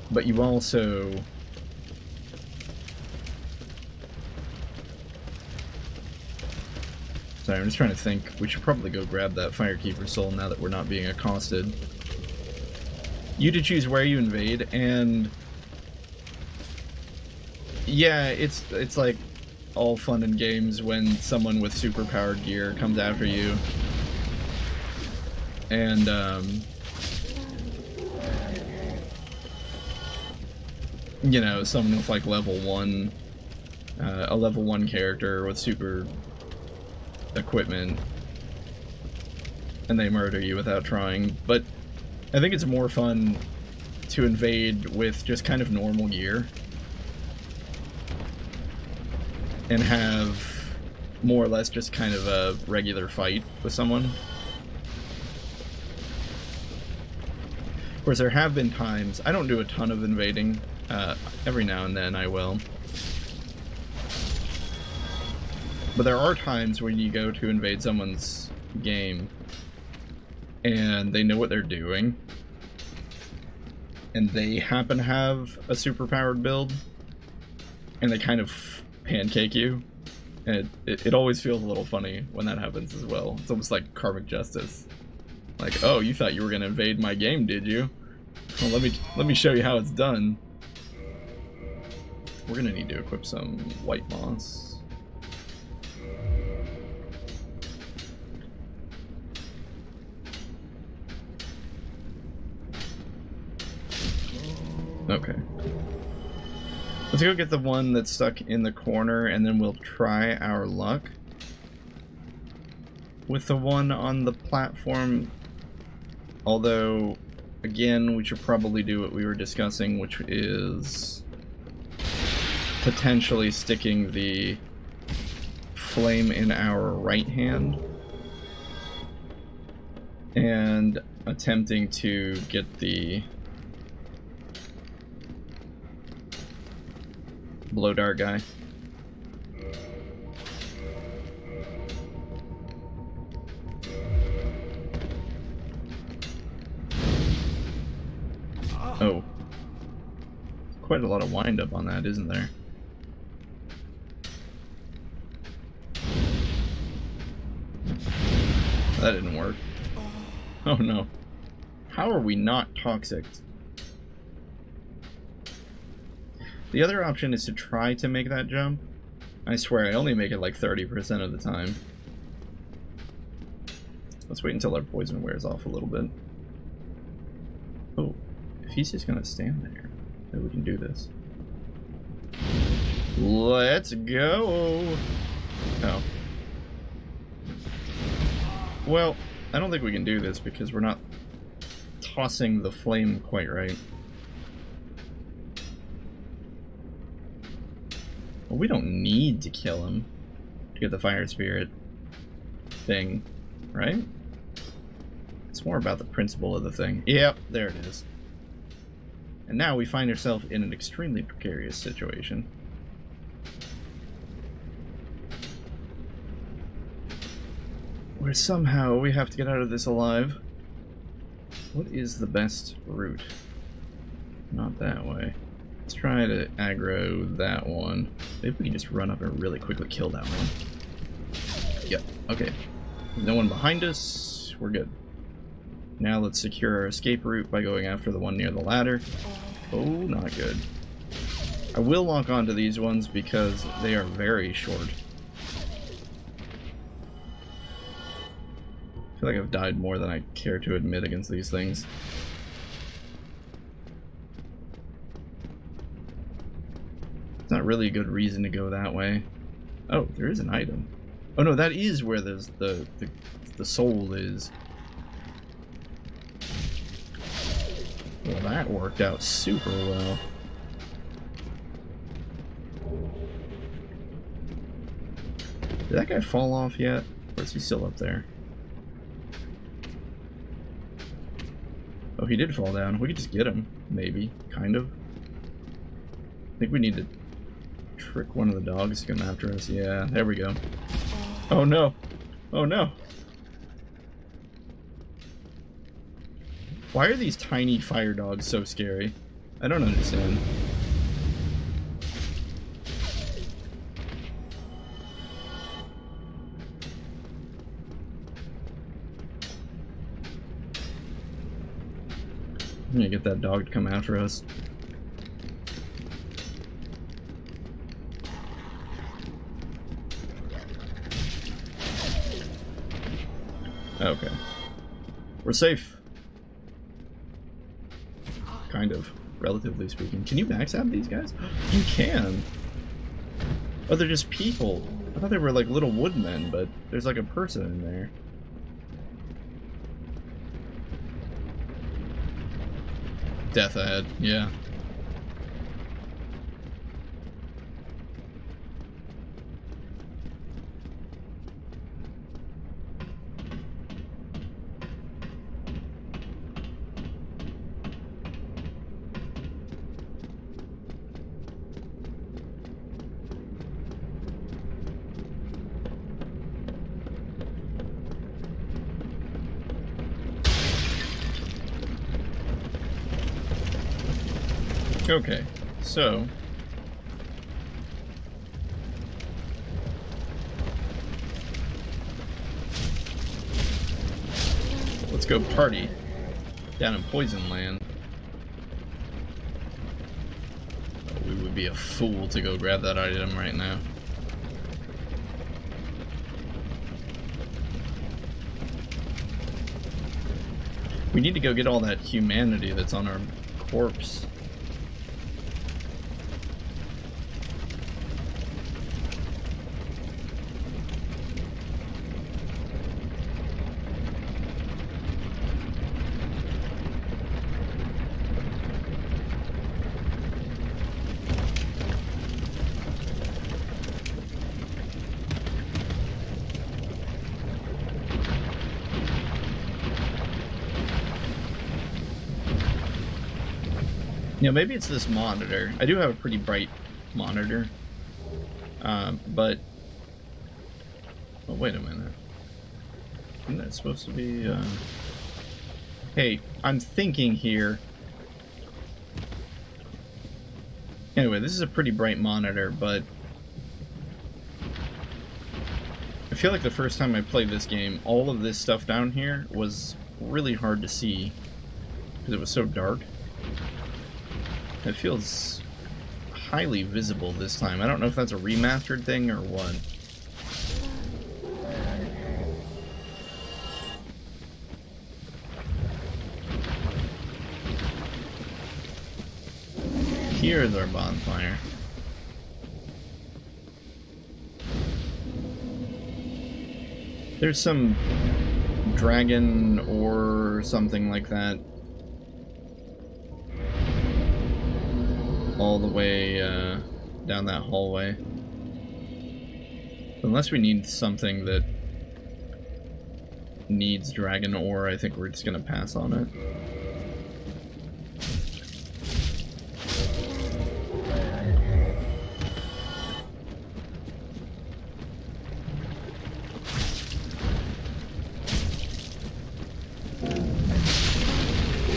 But you also... Sorry, I'm just trying to think. We should probably go grab that Firekeeper soul now that we're not being accosted. You to choose where you invade, and... Yeah, it's like all fun and games when someone with superpowered gear comes after you. And, you know, someone with like level 1, a level 1 character with super equipment, and they murder you without trying. But I think it's more fun to invade with just kind of normal gear and have more or less just kind of a regular fight with someone. Of course, there have been times, I don't do a ton of invading, every now and then I will. But there are times when you go to invade someone's game and they know what they're doing, and they happen to have a superpowered build, and they kind of pancake you, and it always feels a little funny when that happens as well. It's almost like karmic justice. Like, oh, you thought you were gonna invade my game, did you? Well, let me show you how it's done. We're gonna need to equip some white moss. Okay. Let's go get the one that's stuck in the corner, and then we'll try our luck with the one on the platform. Although, again, we should probably do what we were discussing, which is potentially sticking the flame in our right hand and attempting to get the blow dart guy. Oh. Quite a lot of wind up on that, isn't there? That didn't work. Oh no. How are we not toxic? The other option is to try to make that jump. I swear I only make it like 30% of the time. Let's wait until our poison wears off a little bit. Oh, if he's just gonna stand there, then we can do this. Let's go! Oh. Well, I don't think we can do this because we're not tossing the flame quite right. Well, we don't need to kill him to get the fire spirit thing, right? It's more about the principle of the thing. Yep, there it is. And now we find ourselves in an extremely precarious situation. Where somehow we have to get out of this alive. What is the best route? Not that way. Let's try to aggro that one. Maybe we can just run up and really quickly kill that one. Yep, okay. No one behind us. We're good. Now let's secure our escape route by going after the one near the ladder. Oh, not good. I will lock onto these ones because they are very short. I feel like I've died more than I care to admit against these things. It's not really a good reason to go that way. Oh, there is an item. Oh no, that is where there's the soul is. Well, that worked out super well. Did that guy fall off yet? Or is he still up there? Oh, he did fall down. We could just get him. Maybe. Kind of. I think we need to trick one of the dogs to come after us. Yeah, there we go. Oh no. Oh no. Why are these tiny fire dogs so scary? I don't understand. I'm gonna get that dog to come after us. Okay. We're safe. Kind of, relatively speaking. Can you backstab these guys? You can! Oh, they're just people. I thought they were like little woodmen, but there's like a person in there. Death ahead, yeah. Okay, so let's go party down in Poison Land. Oh, we would be a fool to go grab that item right now. We need to go get all that humanity that's on our corpse. You know, maybe it's this monitor. I do have a pretty bright monitor. But... Oh, wait a minute. Isn't that supposed to be, Hey, I'm thinking here. Anyway, this is a pretty bright monitor, but... I feel like the first time I played this game, all of this stuff down here was really hard to see. Because it was so dark. It feels highly visible this time. I don't know if that's a remastered thing or what. Here's our bonfire. There's some dragon or something like that all the way down that hallway. Unless we need something that needs dragon ore, I think we're just gonna pass on it.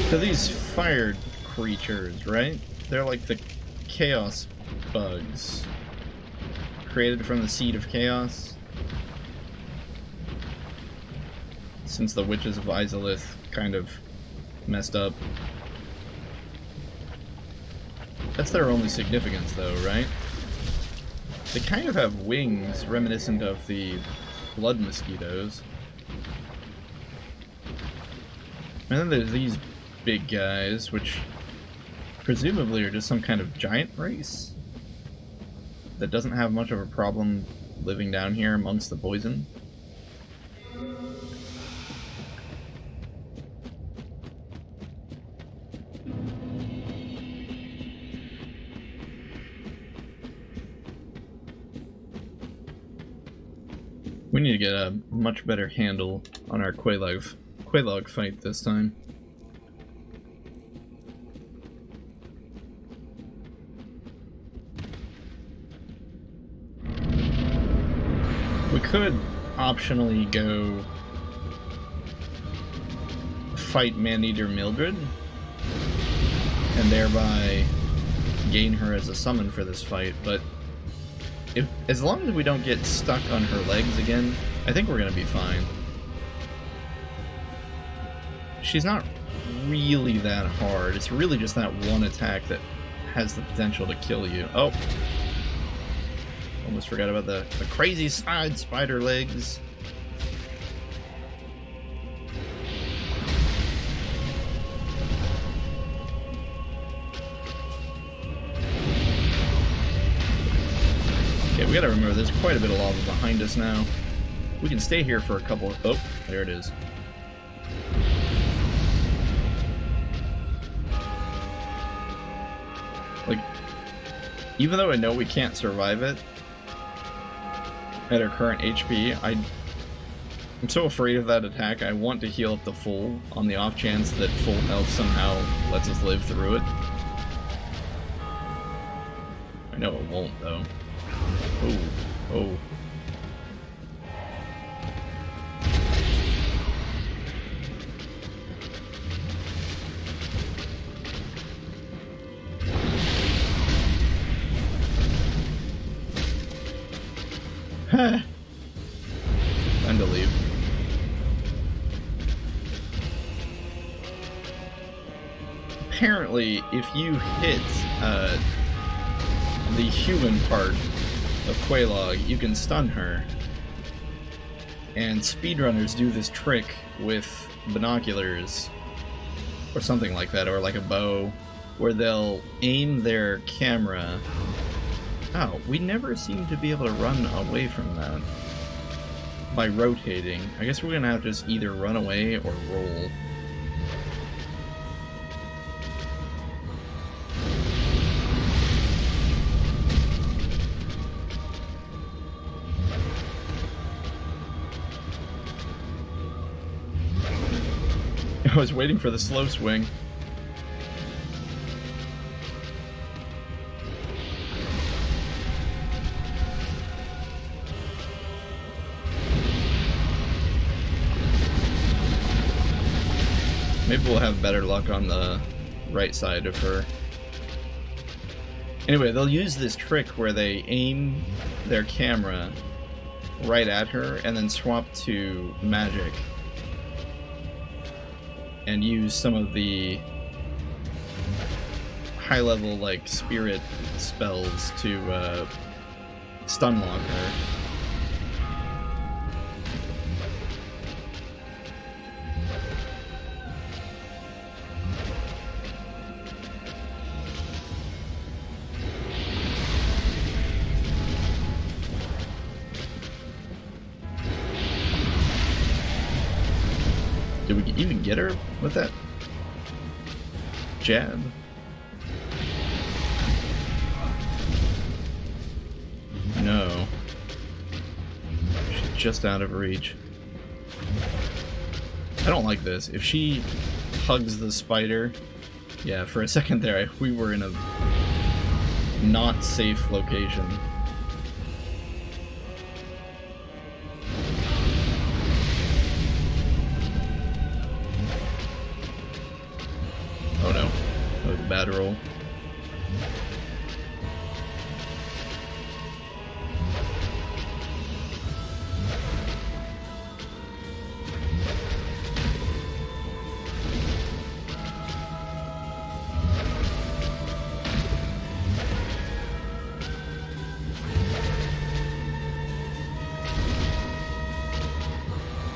So these fire creatures, right? They're like the chaos bugs created from the seed of chaos. Since the witches of Izalith kind of messed up. That's their only significance though, right? They kind of have wings reminiscent of the blood mosquitoes. And then there's these big guys, which presumably are just some kind of giant race that doesn't have much of a problem living down here amongst the poison. We need to get a much better handle on our Quelaag fight this time. We could optionally go fight Maneater Mildred and thereby gain her as a summon for this fight, but as long as we don't get stuck on her legs again, I think we're gonna be fine. She's not really that hard. It's really just that one attack that has the potential to kill you. Oh! Almost forgot about the crazy side spider legs. Okay, we gotta remember there's quite a bit of lava behind us now. We can stay here for a couple... Oh, there it is. Like, even though I know we can't survive it at our current HP, I'm so afraid of that attack. I want to heal up to full on the off chance that full health somehow lets us live through it. I know it won't, though. Oh, oh. Time to leave. Apparently, if you hit the human part of Quelaag, you can stun her. And speedrunners do this trick with binoculars, or something like that, or like a bow, where they'll aim their camera. Oh, we never seem to be able to run away from that by rotating. I guess we're gonna have to just either run away or roll. I was waiting for the slow swing. Maybe we'll have better luck on the right side of her. Anyway, they'll use this trick where they aim their camera right at her and then swap to magic. And use some of the high-level, like, spirit spells to stun lock her. Did we even get her with that jab? No. She's just out of reach. I don't like this. If she hugs the spider, yeah, for a second there, we were in a not safe location. Oh no, that was a bad roll.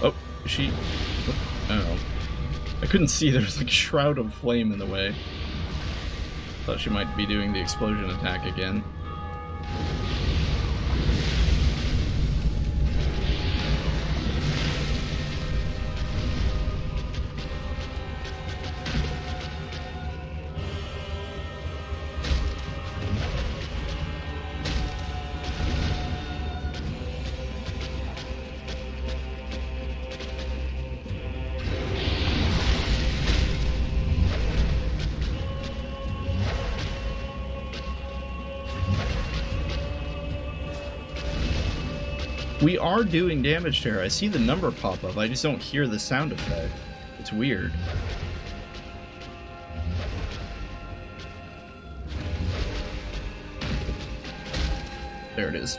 Oh, she... Oh. I couldn't see, there was like a shroud of flame in the way. Thought she might be doing the explosion attack again. We are doing damage to her. I see the number pop up. I just don't hear the sound effect. It's weird. There it is.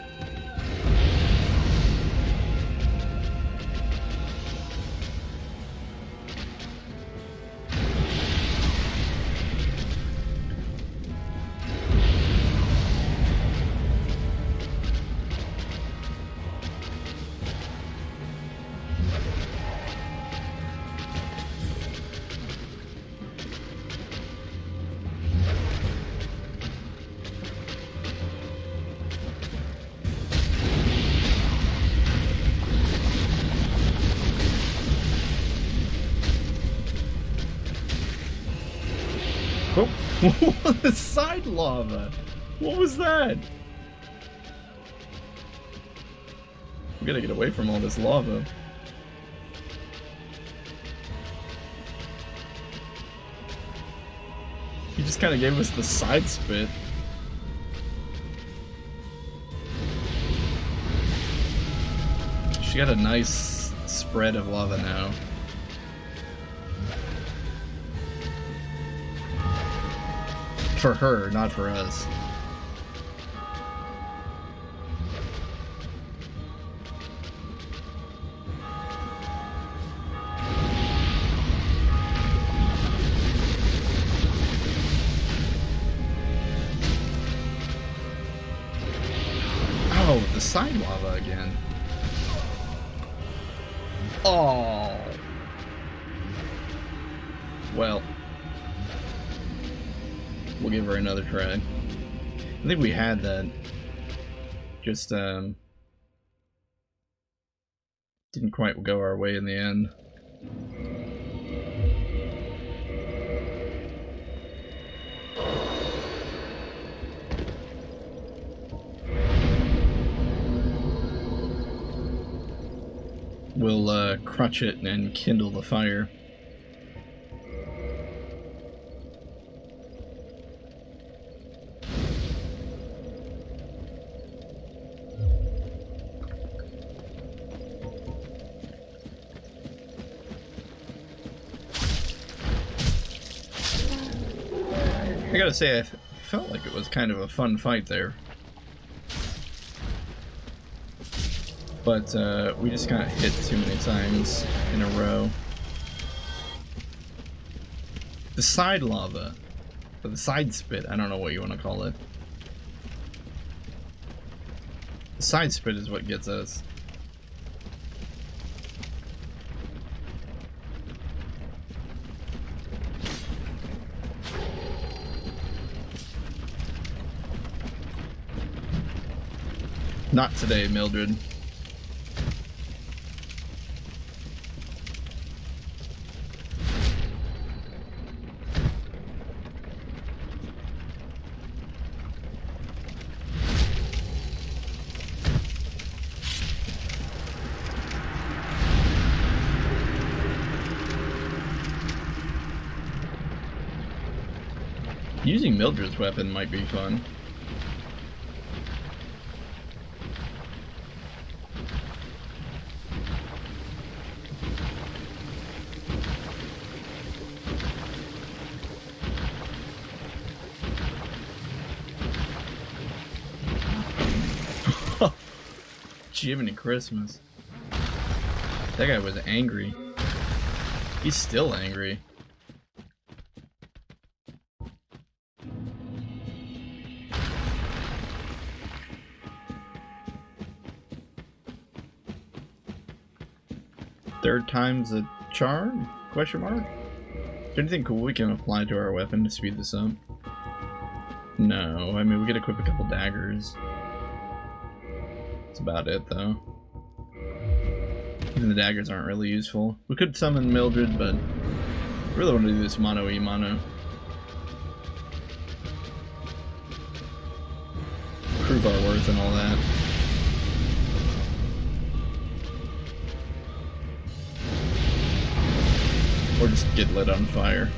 Oh, the side lava! What was that? I'm gonna get away from all this lava. He just kind of gave us the side spit. She got a nice spread of lava now. For her, not for us. Oh, the side lava again. Oh. Well. We'll give her another try. I think we had that. Just, didn't quite go our way in the end. We'll crutch it and kindle the fire. I gotta say, I felt like it was kind of a fun fight there. But we just got hit too many times in a row. The side lava, or the side spit, I don't know what you want to call it. The side spit is what gets us. Not today, Mildred. Using Mildred's weapon might be fun. Jiminy Christmas. That guy was angry. He's still angry. Third time's a charm? Question mark? Is there anything cool we can apply to our weapon to speed this up? No, I mean we could equip a couple daggers. That's about it though. Even the daggers aren't really useful. We could summon Mildred, but I really want to do this mono-e-mono. Prove our worth and all that. Or just get lit on fire.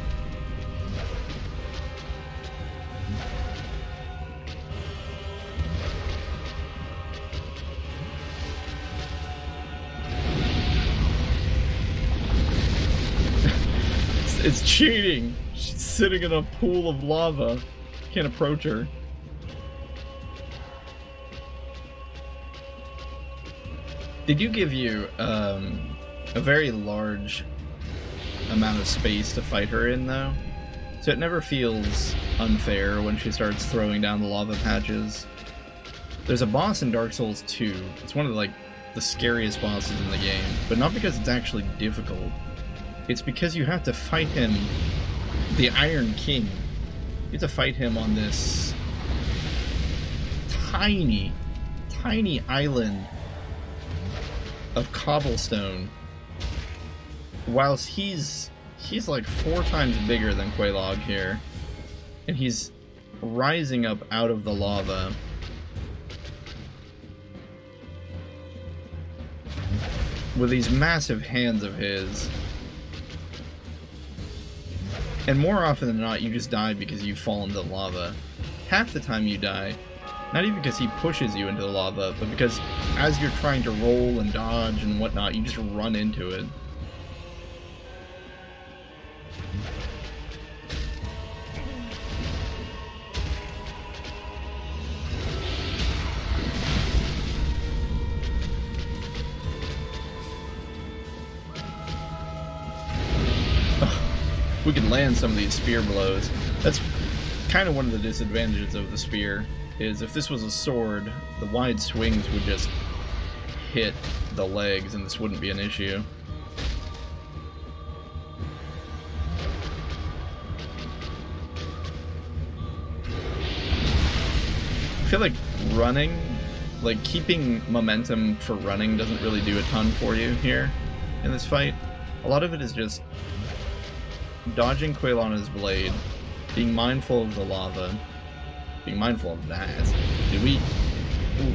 It's cheating! She's sitting in a pool of lava. Can't approach her. They do give you a very large amount of space to fight her in though, so it never feels unfair when she starts throwing down the lava patches. There's a boss in Dark Souls 2. It's one of the scariest bosses in the game, but not because it's actually difficult. It's because you have to fight him, the Iron King. You have to fight him on this tiny island of cobblestone, whilst he's like 4 times bigger than Quelaag here, and he's rising up out of the lava. With these massive hands of his. And more often than not, you just die because you fall into the lava. Half the time you die, not even because he pushes you into the lava, but because as you're trying to roll and dodge and whatnot, you just run into it. We can land some of these spear blows. That's kind of one of the disadvantages of the spear. is if this was a sword, the wide swings would just hit the legs and this wouldn't be an issue. I feel like running, like keeping momentum for running doesn't really do a ton for you here in this fight. A lot of it is just dodging Quelana's blade, being mindful of the lava, being mindful of that. Did we... Ooh.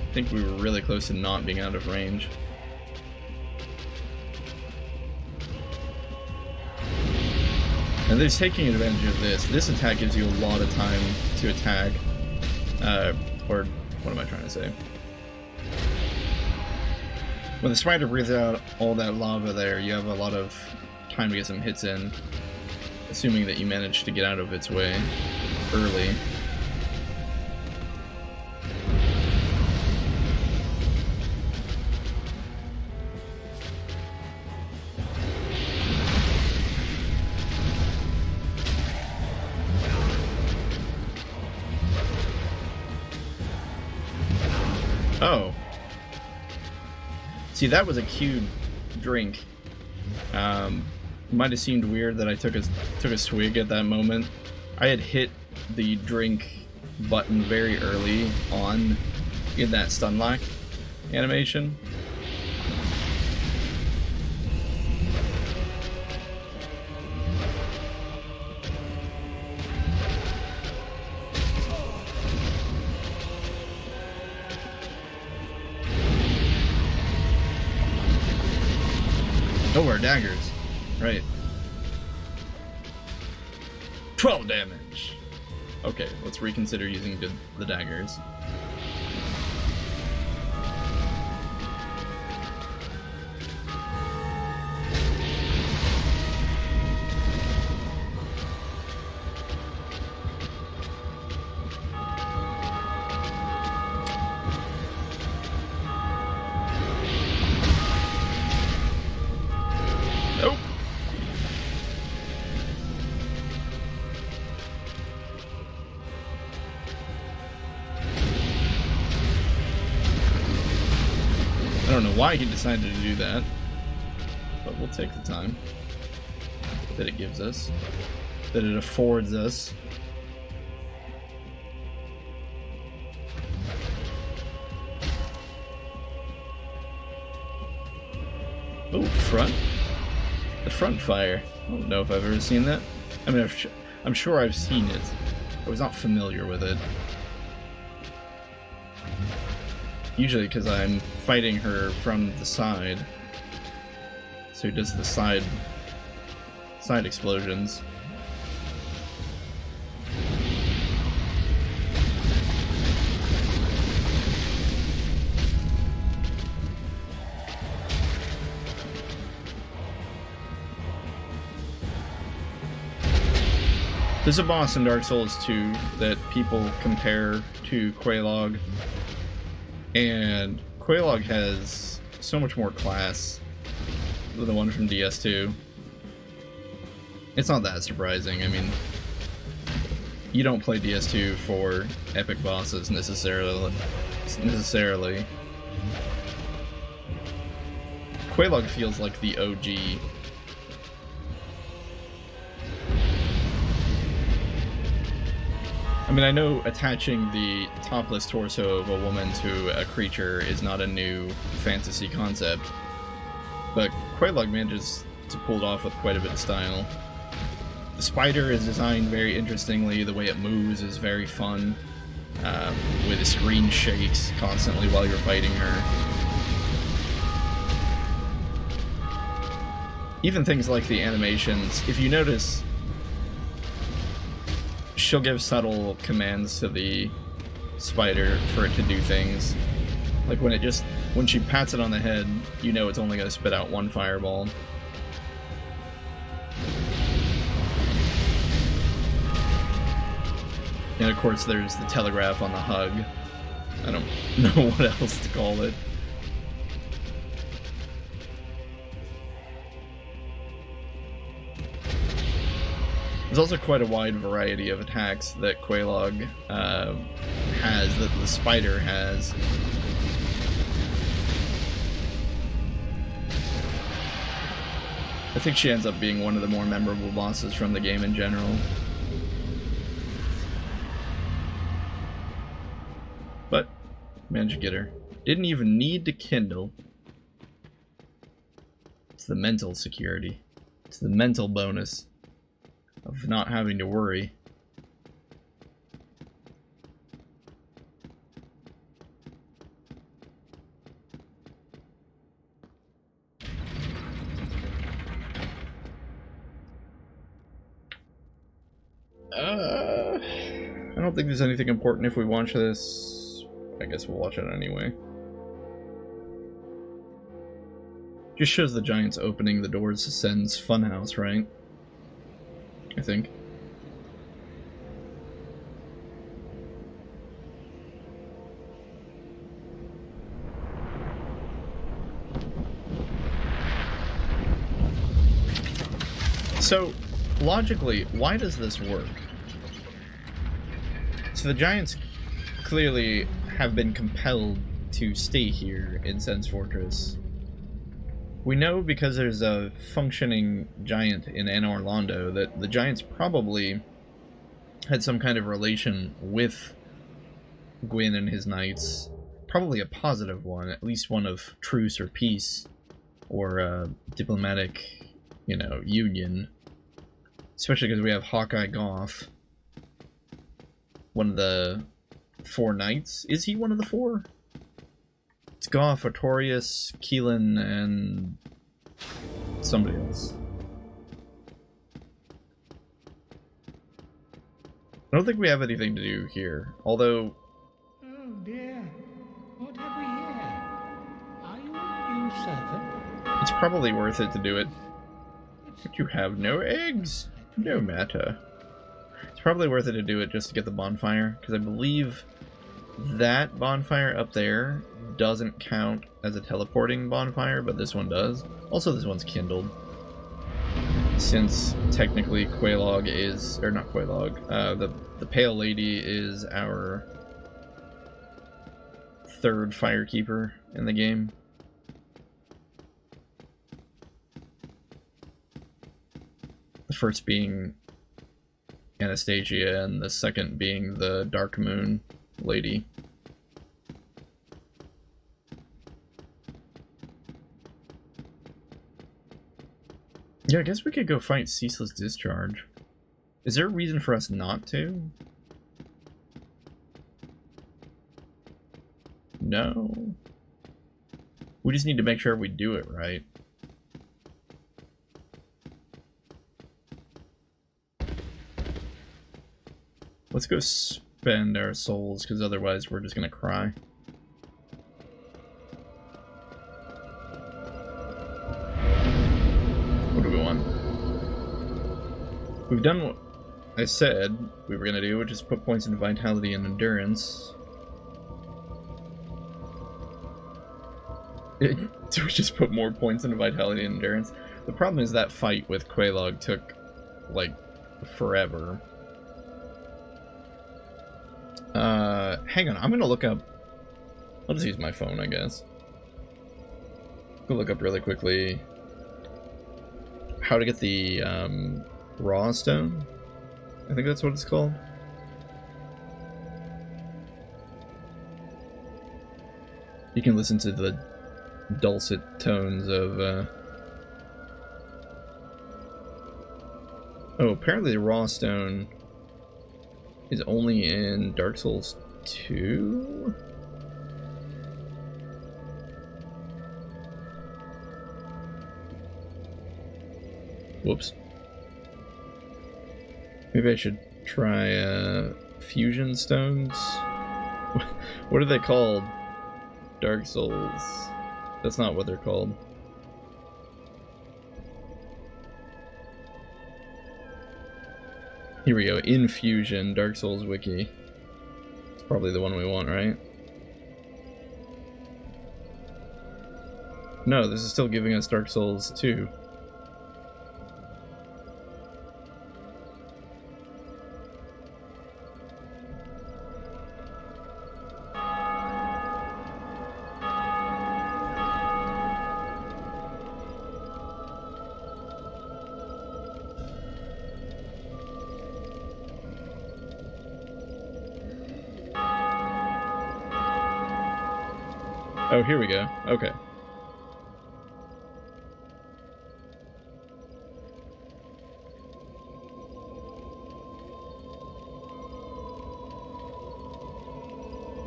I think we were really close to not being out of range. And there's taking advantage of this. This attack gives you a lot of time to attack. Or what am I trying to say? When the spider breathes out all that lava there, you have a lot of time to get some hits in, assuming that you manage to get out of its way early. Oh. See, that was a queued drink. Might have seemed weird that I took a swig at that moment. I had hit the drink button very early on in that stun lock animation. Oh, our daggers. Right. 12 damage. Okay, let's reconsider using the daggers. I don't know why he decided to do that, but we'll take the time that it gives us, that it affords us. Oh, front? The front fire. I don't know if I've ever seen that. I mean, I'm sure I've seen it. I was not familiar with it. Usually because I'm fighting her from the side. So he does the side explosions. There's a boss in Dark Souls 2 that people compare to Quelaag. And Quelaag has so much more class than the one from DS2. It's not that surprising. I mean, you don't play DS2 for epic bosses necessarily. Quelaag feels like the OG. I mean, I know attaching the topless torso of a woman to a creature is not a new fantasy concept, but Quelaag manages to pull it off with quite a bit of style. The spider is designed very interestingly, the way it moves is very fun, with the screen shakes constantly while you're fighting her. Even things like the animations, if you notice, she'll give subtle commands to the spider for it to do things. Like when she pats it on the head, you know it's only going to spit out one fireball. And of course there's the telegraph on the hug. I don't know what else to call it. There's also quite a wide variety of attacks that Quelaag has, that the spider has. I think she ends up being one of the more memorable bosses from the game in general. But, managed to get her. Didn't even need to kindle. It's the mental security. It's the mental bonus of not having to worry. I don't think there's anything important if we watch this. I guess we'll watch it anyway. Just shows the giants opening the doors to Sen's funhouse, right? I think. So, logically, why does this work? So the giants clearly have been compelled to stay here in Sen's Fortress. We know because there's a functioning giant in Anor Londo that the giants probably had some kind of relation with Gwyn and his knights. Probably a positive one, at least one of truce or peace, or diplomatic, you know, union. Especially because we have Hawkeye Goth, one of the 4 knights. Is he one of the 4? It's Goth, Artorias, Keelan, and somebody else. I don't think we have anything to do here, although... Oh dear, what have we here? Are you a new servant? It's probably worth it to do it. But you have no eggs. No matter. It's probably worth it to do it just to get the bonfire, because I believe that bonfire up there doesn't count as a teleporting bonfire, but this one does. Also, this one's kindled. Since technically Quelaag is, or not Quelaag, the Pale Lady is our 3rd firekeeper in the game. The first being Anastasia, and the second being the Dark Moon Lady. Yeah, I guess we could go fight Ceaseless Discharge. Is there a reason for us not to? No. We just need to make sure we do it right. Let's go spend our souls, because otherwise we're just gonna cry. What do we want? We've done what I said we were gonna do, which is put points into vitality and endurance. We just put more points into vitality and endurance. The problem is that fight with Quelaag took, like, forever. Hang on, I'm gonna look up... I'll just use my phone, I guess. Go look up really quickly how to get the, raw stone? I think that's what it's called. You can listen to the dulcet tones of, Oh, apparently the raw stone is only in Dark Souls 2? Whoops. Maybe I should try fusion stones? What are they called? Dark Souls. That's not what they're called. Here we go, Infusion, Dark Souls Wiki. It's probably the one we want, right? No, this is still giving us Dark Souls 2. Oh, here we go. Okay.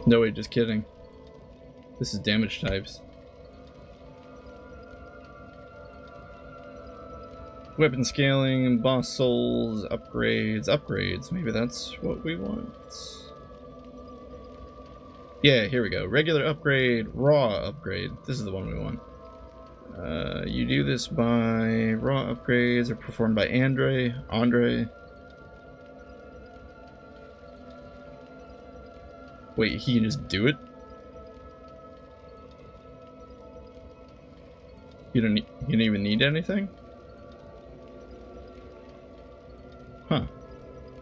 No, wait, just kidding. This is damage types. Weapon scaling, boss souls, upgrades. Maybe that's what we want. Yeah, here we go. Regular upgrade, raw upgrade. This is the one we want. You do this by raw upgrades are performed by Andre. Wait, he can just do it? You don't even need anything? Huh.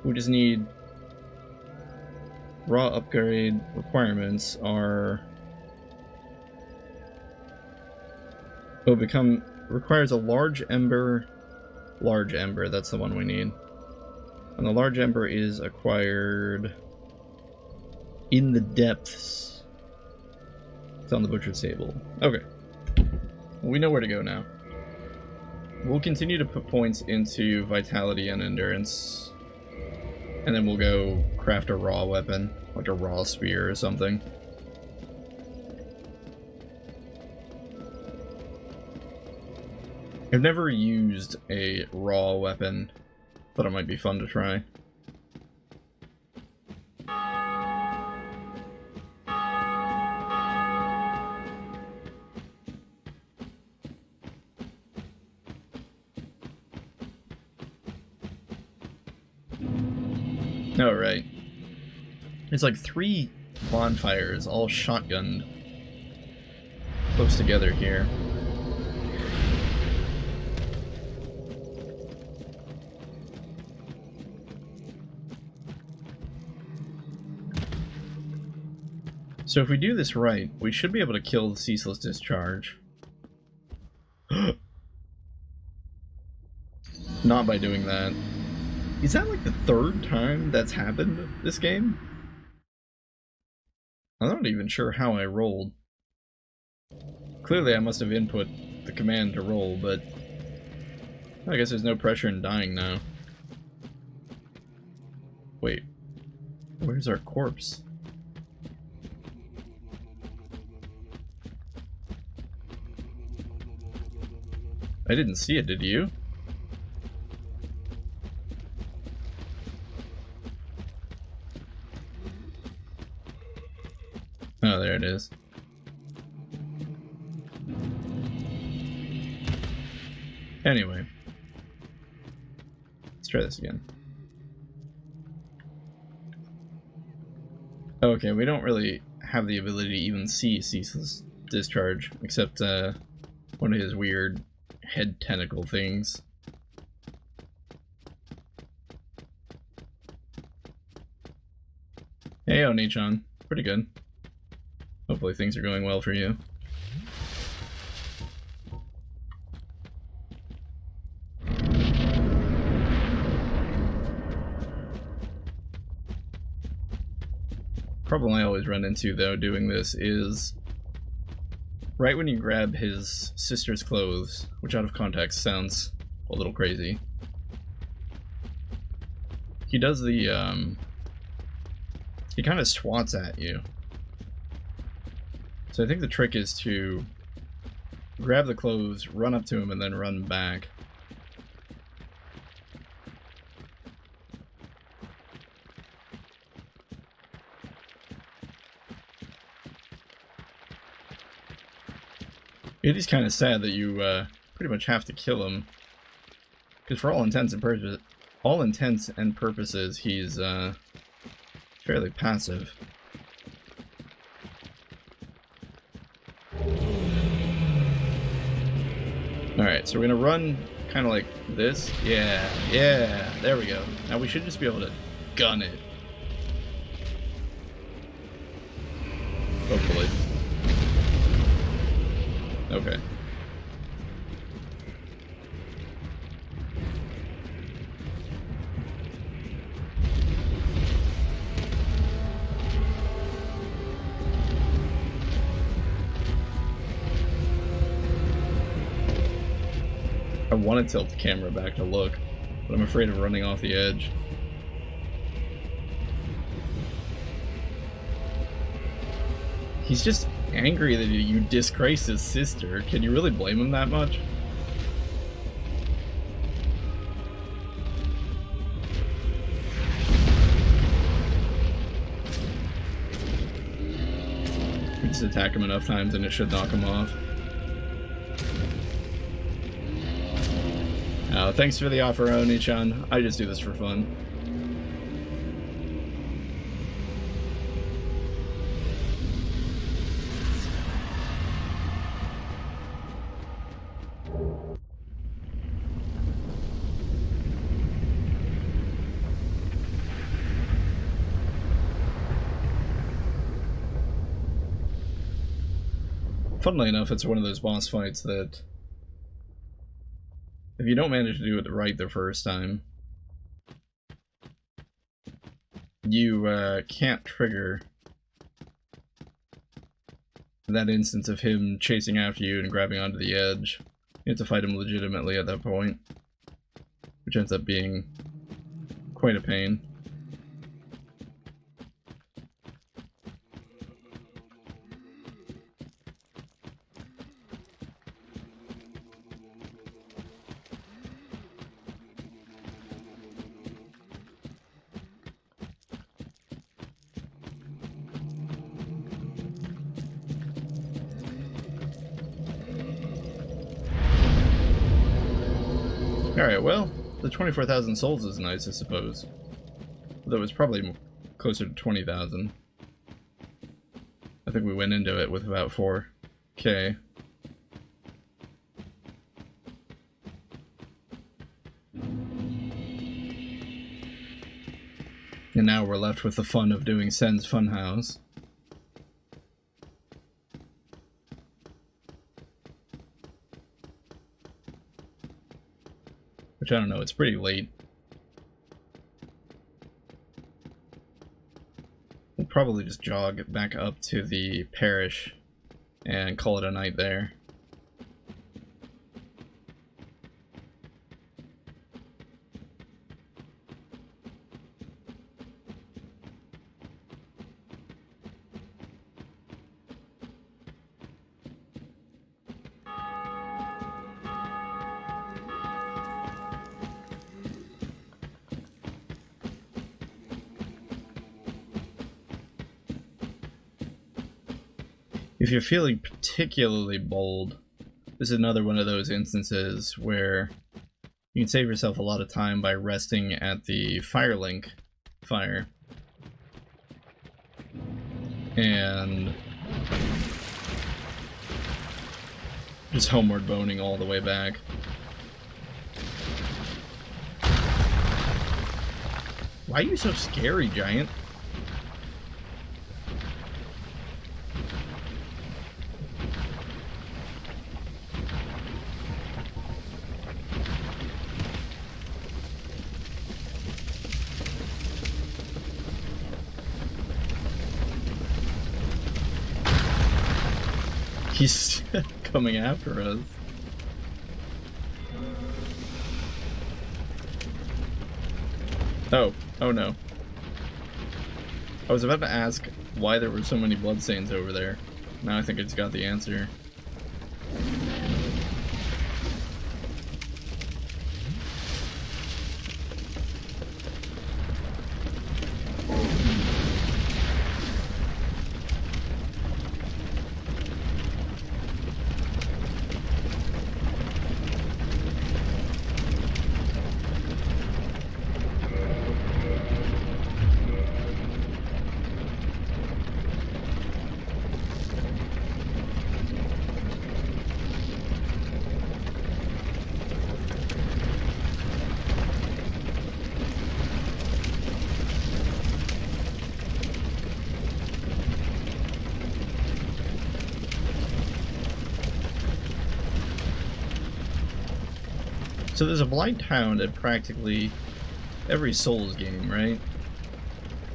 We just need raw upgrade requirements are requires a large ember, that's the one we need. And the large ember is acquired in the depths. It's on the butcher's table. Okay. We know where to go now. We'll continue to put points into vitality and endurance. And then we'll go craft a raw weapon, like a raw spear or something. I've never used a raw weapon, but it might be fun to try. Oh, right. There's like 3 bonfires, all shotgunned, close together here. So if we do this right, we should be able to kill the ceaseless discharge. Not by doing that. Is that like the 3rd time that's happened this game? I'm not even sure how I rolled. Clearly I must have input the command to roll, but I guess there's no pressure in dying now. Wait, where's our corpse? I didn't see it, did you? Oh, there it is. Anyway. Let's try this again. Okay, we don't really have the ability to even see ceaseless discharge, except one of his weird head tentacle things. Hey, Oni-chan. Pretty good. Hopefully things are going well for you. Problem I always run into, though, doing this is right when you grab his sister's clothes, which out of context sounds a little crazy, he does the, he kind of swats at you. So I think the trick is to grab the clothes, run up to him, and then run back. It is kind of sad that you pretty much have to kill him, because for all intents and purposes, he's fairly passive. Alright, so we're gonna run kind of like this. Yeah, there we go. Now we should just be able to gun it. Hopefully. Okay. want to tilt the camera back to look, but I'm afraid of running off the edge. He's just angry that you disgraced his sister. Can you really blame him that much? You just attack him enough times and it should knock him off. Oh, thanks for the offer, Oni-chan. I just do this for fun. Funnily enough, it's one of those boss fights that if you don't manage to do it right the first time, you can't trigger that instance of him chasing after you and grabbing onto the edge. You have to fight him legitimately at that point, which ends up being quite a pain. Alright, well, the 24,000 souls is nice, I suppose. Though it's probably closer to 20,000. I think we went into it with about 4K. And now we're left with the fun of doing Sen's Funhouse. Which, I don't know, it's pretty late. We'll probably just jog back up to the parish and call it a night there. If you're feeling particularly bold, this is another one of those instances where you can save yourself a lot of time by resting at the Firelink fire. And just homeward boning all the way back. Why are you so scary, Giant? He's coming after us. Oh no. I was about to ask why there were so many bloodstains over there. Now I think I just got the answer. So there's a Blight Hound at practically every Souls game, right?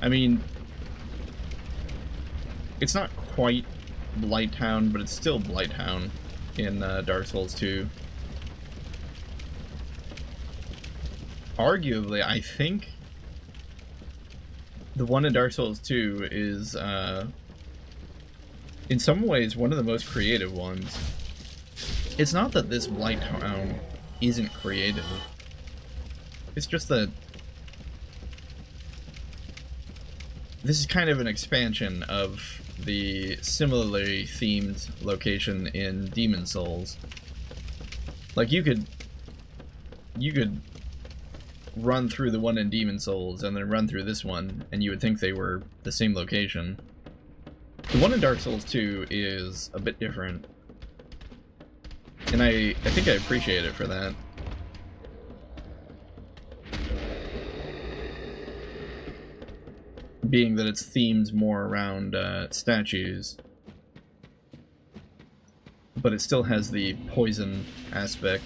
I mean, it's not quite Blight Hound, but it's still Blight Hound in Dark Souls 2. arguably, I think the one in Dark Souls 2 is, in some ways, one of the most creative ones. It's not that this Blight Town isn't creative. It's just that this is kind of an expansion of the similarly themed location in Demon Souls. Like, you could run through the one in Demon Souls and then run through this one, and you would think they were the same location. The one in Dark Souls 2 is a bit different, and I think I appreciate it for that. Being that it's themed more around statues, but it still has the poison aspect.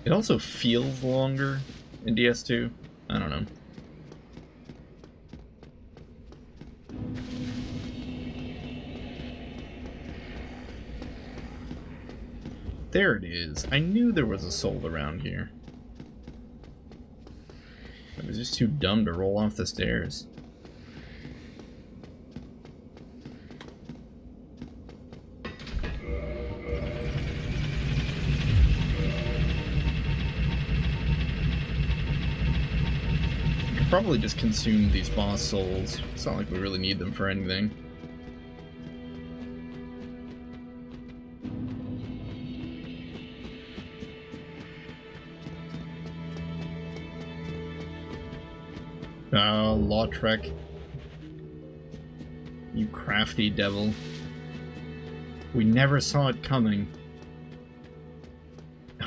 It also feels longer in DS2. I don't know. There it is. I knew there was a soul around here. I was just too dumb to roll off the stairs. I could probably just consume these boss souls. It's not like we really need them for anything. Lautrec. You crafty devil. We never saw it coming.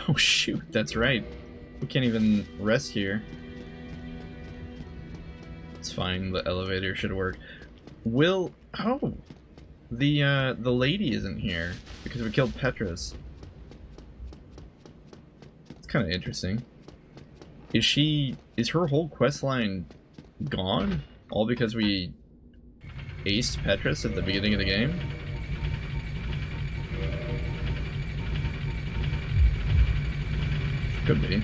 Oh shoot, that's right. We can't even rest here. It's fine, the elevator should work. Oh, the lady isn't here because we killed Petrus. It's kind of interesting. Is her whole quest line gone? All because we aced Petrus at the beginning of the game? Could be.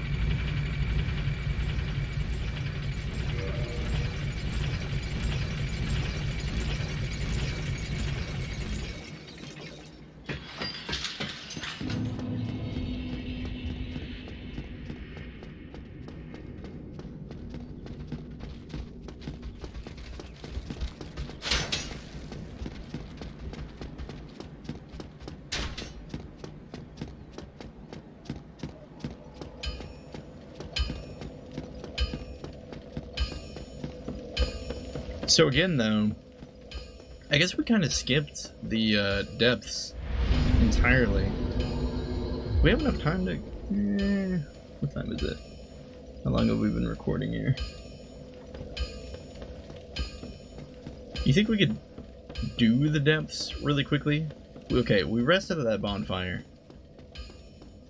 So again, though, I guess we kind of skipped the depths entirely. We have enough time to... what time is it? How long have we been recording here? You think we could do the depths really quickly? Okay, we rested at that bonfire,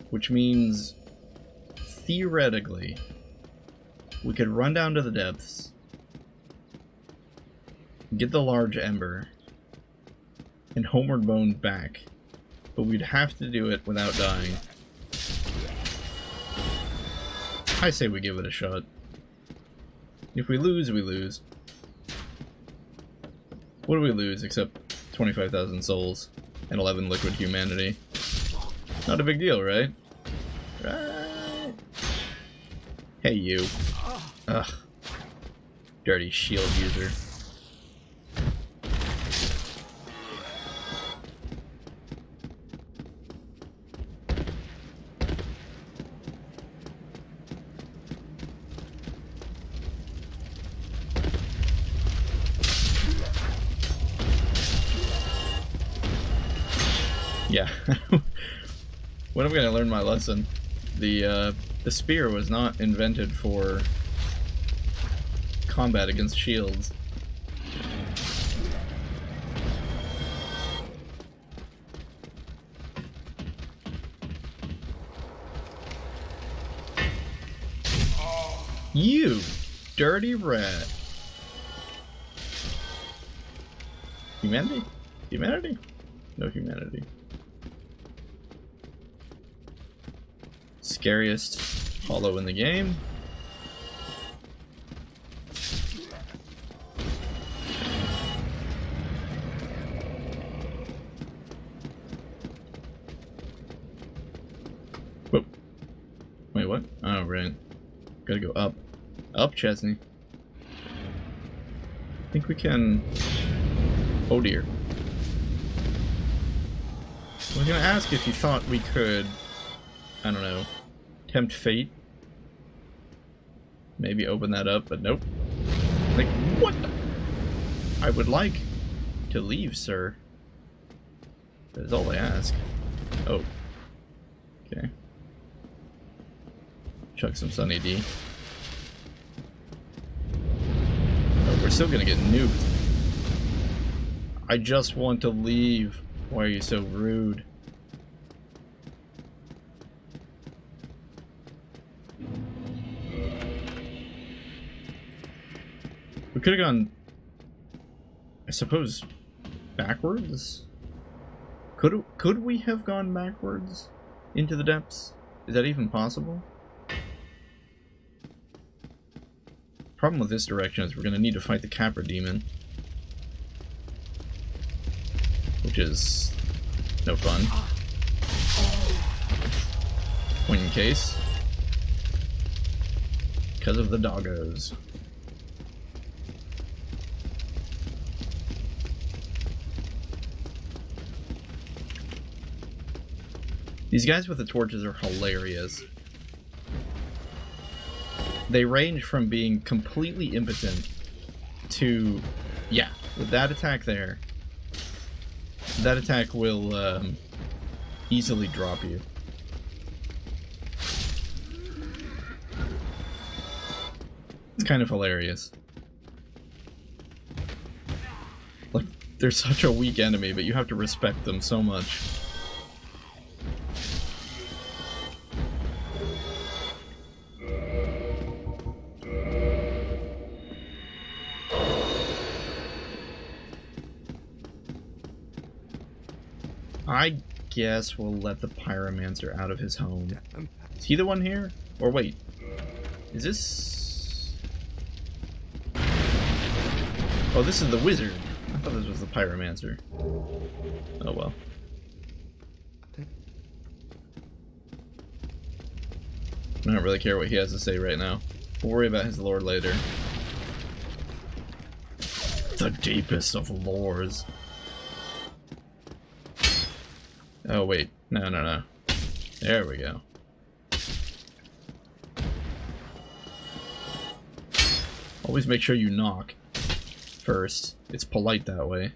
which means theoretically we could run down to the depths, get the large ember, and homeward bone back, but we'd have to do it without dying. I say we give it a shot. If we lose, we lose. What do we lose except 25,000 souls and 11 liquid humanity? Not a big deal, right? Right. Hey, you. Ugh. Dirty shield user. Yeah. When am I gonna learn my lesson? The spear was not invented for combat against shields. You dirty rat. Humanity? Humanity? No humanity. scariest hollow in the game. Whoa. Wait, what? Oh, right. Gotta go up. Up, Chezni. I think we can... Oh dear. I was gonna ask if you thought we could, I don't know, tempt fate. Maybe open that up, but nope. Like, what? I would like to leave, sir. That is all I ask. Oh. Okay. Chuck some Sunny D. Oh, we're still gonna get nuked. I just want to leave. Why are you so rude? We could have gone, I suppose, backwards? Could we have gone backwards into the depths? Is that even possible? Problem with this direction is we're going to need to fight the Capra demon. Which is no fun. Point in case. Because of the doggos. These guys with the torches are hilarious. They range from being completely impotent to... Yeah, with that attack there, that attack will easily drop you. It's kind of hilarious. Like, they're such a weak enemy, but you have to respect them so much. I guess we'll let the pyromancer out of his home. Is he the one here? Or wait, is this... Oh, this is the wizard. I thought this was the pyromancer. Oh well. I don't really care what he has to say right now. We'll worry about his lore later. The deepest of lores. Oh wait, no. There we go. Always make sure you knock first. It's polite that way.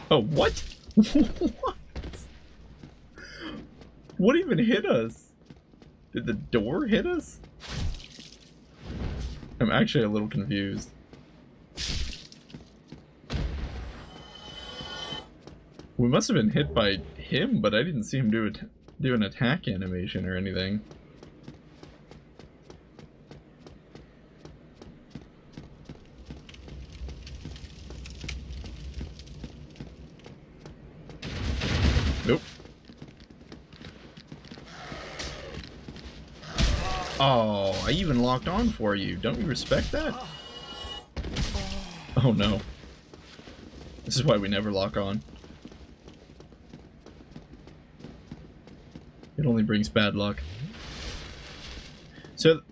Oh, what? What? What even hit us? Did the door hit us? I'm actually a little confused. We must have been hit by him, but I didn't see him do an attack animation or anything. Nope. Oh, I even locked on for you. Don't you respect that? Oh no. This is why we never lock on. It only brings bad luck. So,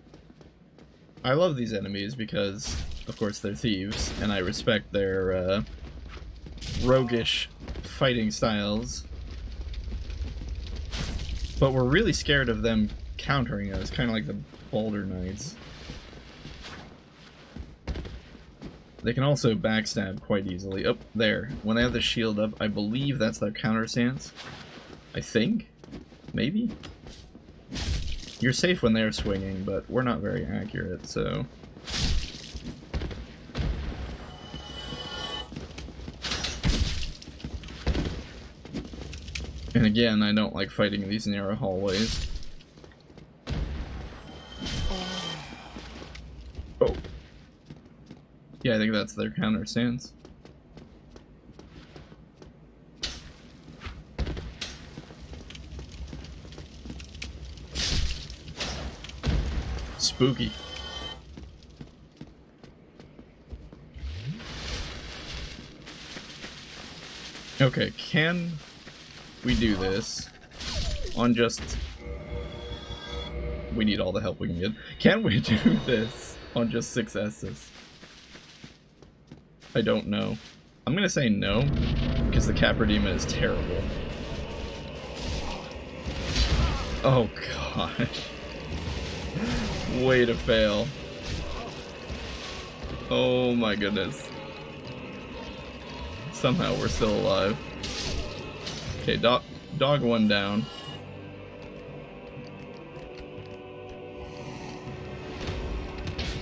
I love these enemies because, of course, they're thieves, and I respect their roguish fighting styles. But we're really scared of them countering us, kind of like the Boulder Knights. They can also backstab quite easily. Oh, there. When they have the shield up, I believe that's their counter stance. I think? Maybe? You're safe when they're swinging, but we're not very accurate, so... And again, I don't like fighting in these narrow hallways. Oh. Yeah, I think that's their counter stance. Spooky. Okay, can we do this on just... We need all the help we can get. Can we do this on just 6 S's? I don't know. I'm gonna say no, because the Capra Demon is terrible. Oh gosh. Way to fail. Oh my goodness. Somehow we're still alive. Okay, dog 1 down.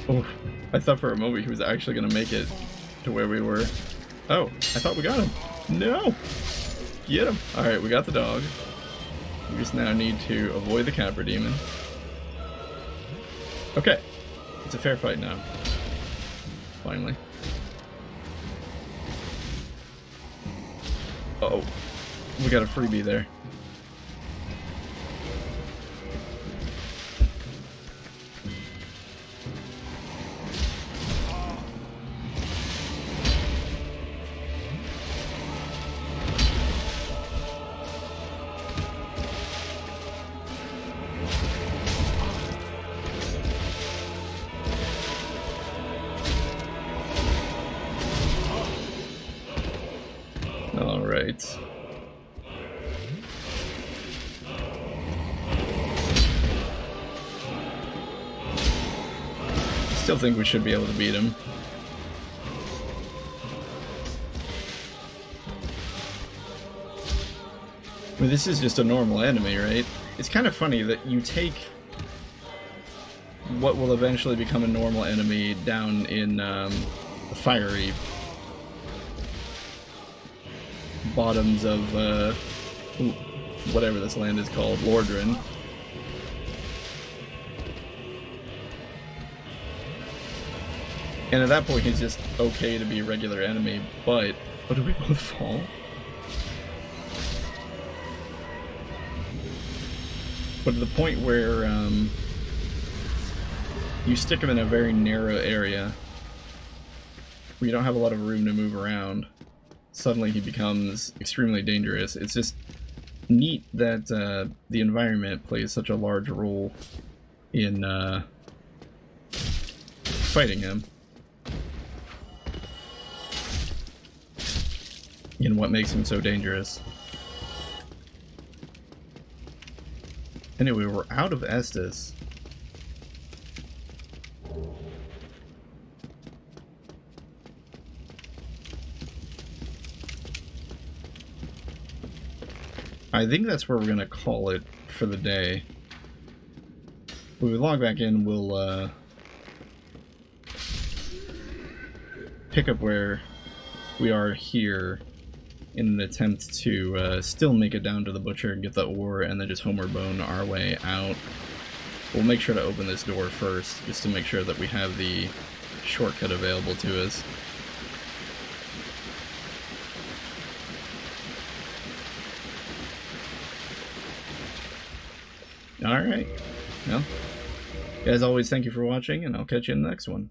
Oh, I thought for a moment he was actually gonna make it to where we were. Oh, I thought we got him. No! Get him! Alright, we got the dog. We just now need to avoid the Capra Demon. Okay. It's a fair fight now. Finally. Uh-oh. We got a freebie there. Alright. Still think we should be able to beat him. I mean, this is just a normal enemy, right? It's kind of funny that you take what will eventually become a normal enemy down in the fiery bottoms of whatever this land is called, Lordran. And at that point he's just okay to be a regular enemy, but... Oh, did we both fall? But at the point where you stick him in a very narrow area where you don't have a lot of room to move around, suddenly he becomes extremely dangerous. It's just neat that the environment plays such a large role in fighting him. In what makes him so dangerous. Anyway, we're out of Estus. I think that's where we're gonna call it for the day. When we log back in, we'll pick up where we are here in an attempt to still make it down to the butcher and get the ore, and then just Homer Bone our way out. We'll make sure to open this door first, just to make sure that we have the shortcut available to us. Alright, well, as always, thank you for watching, and I'll catch you in the next one.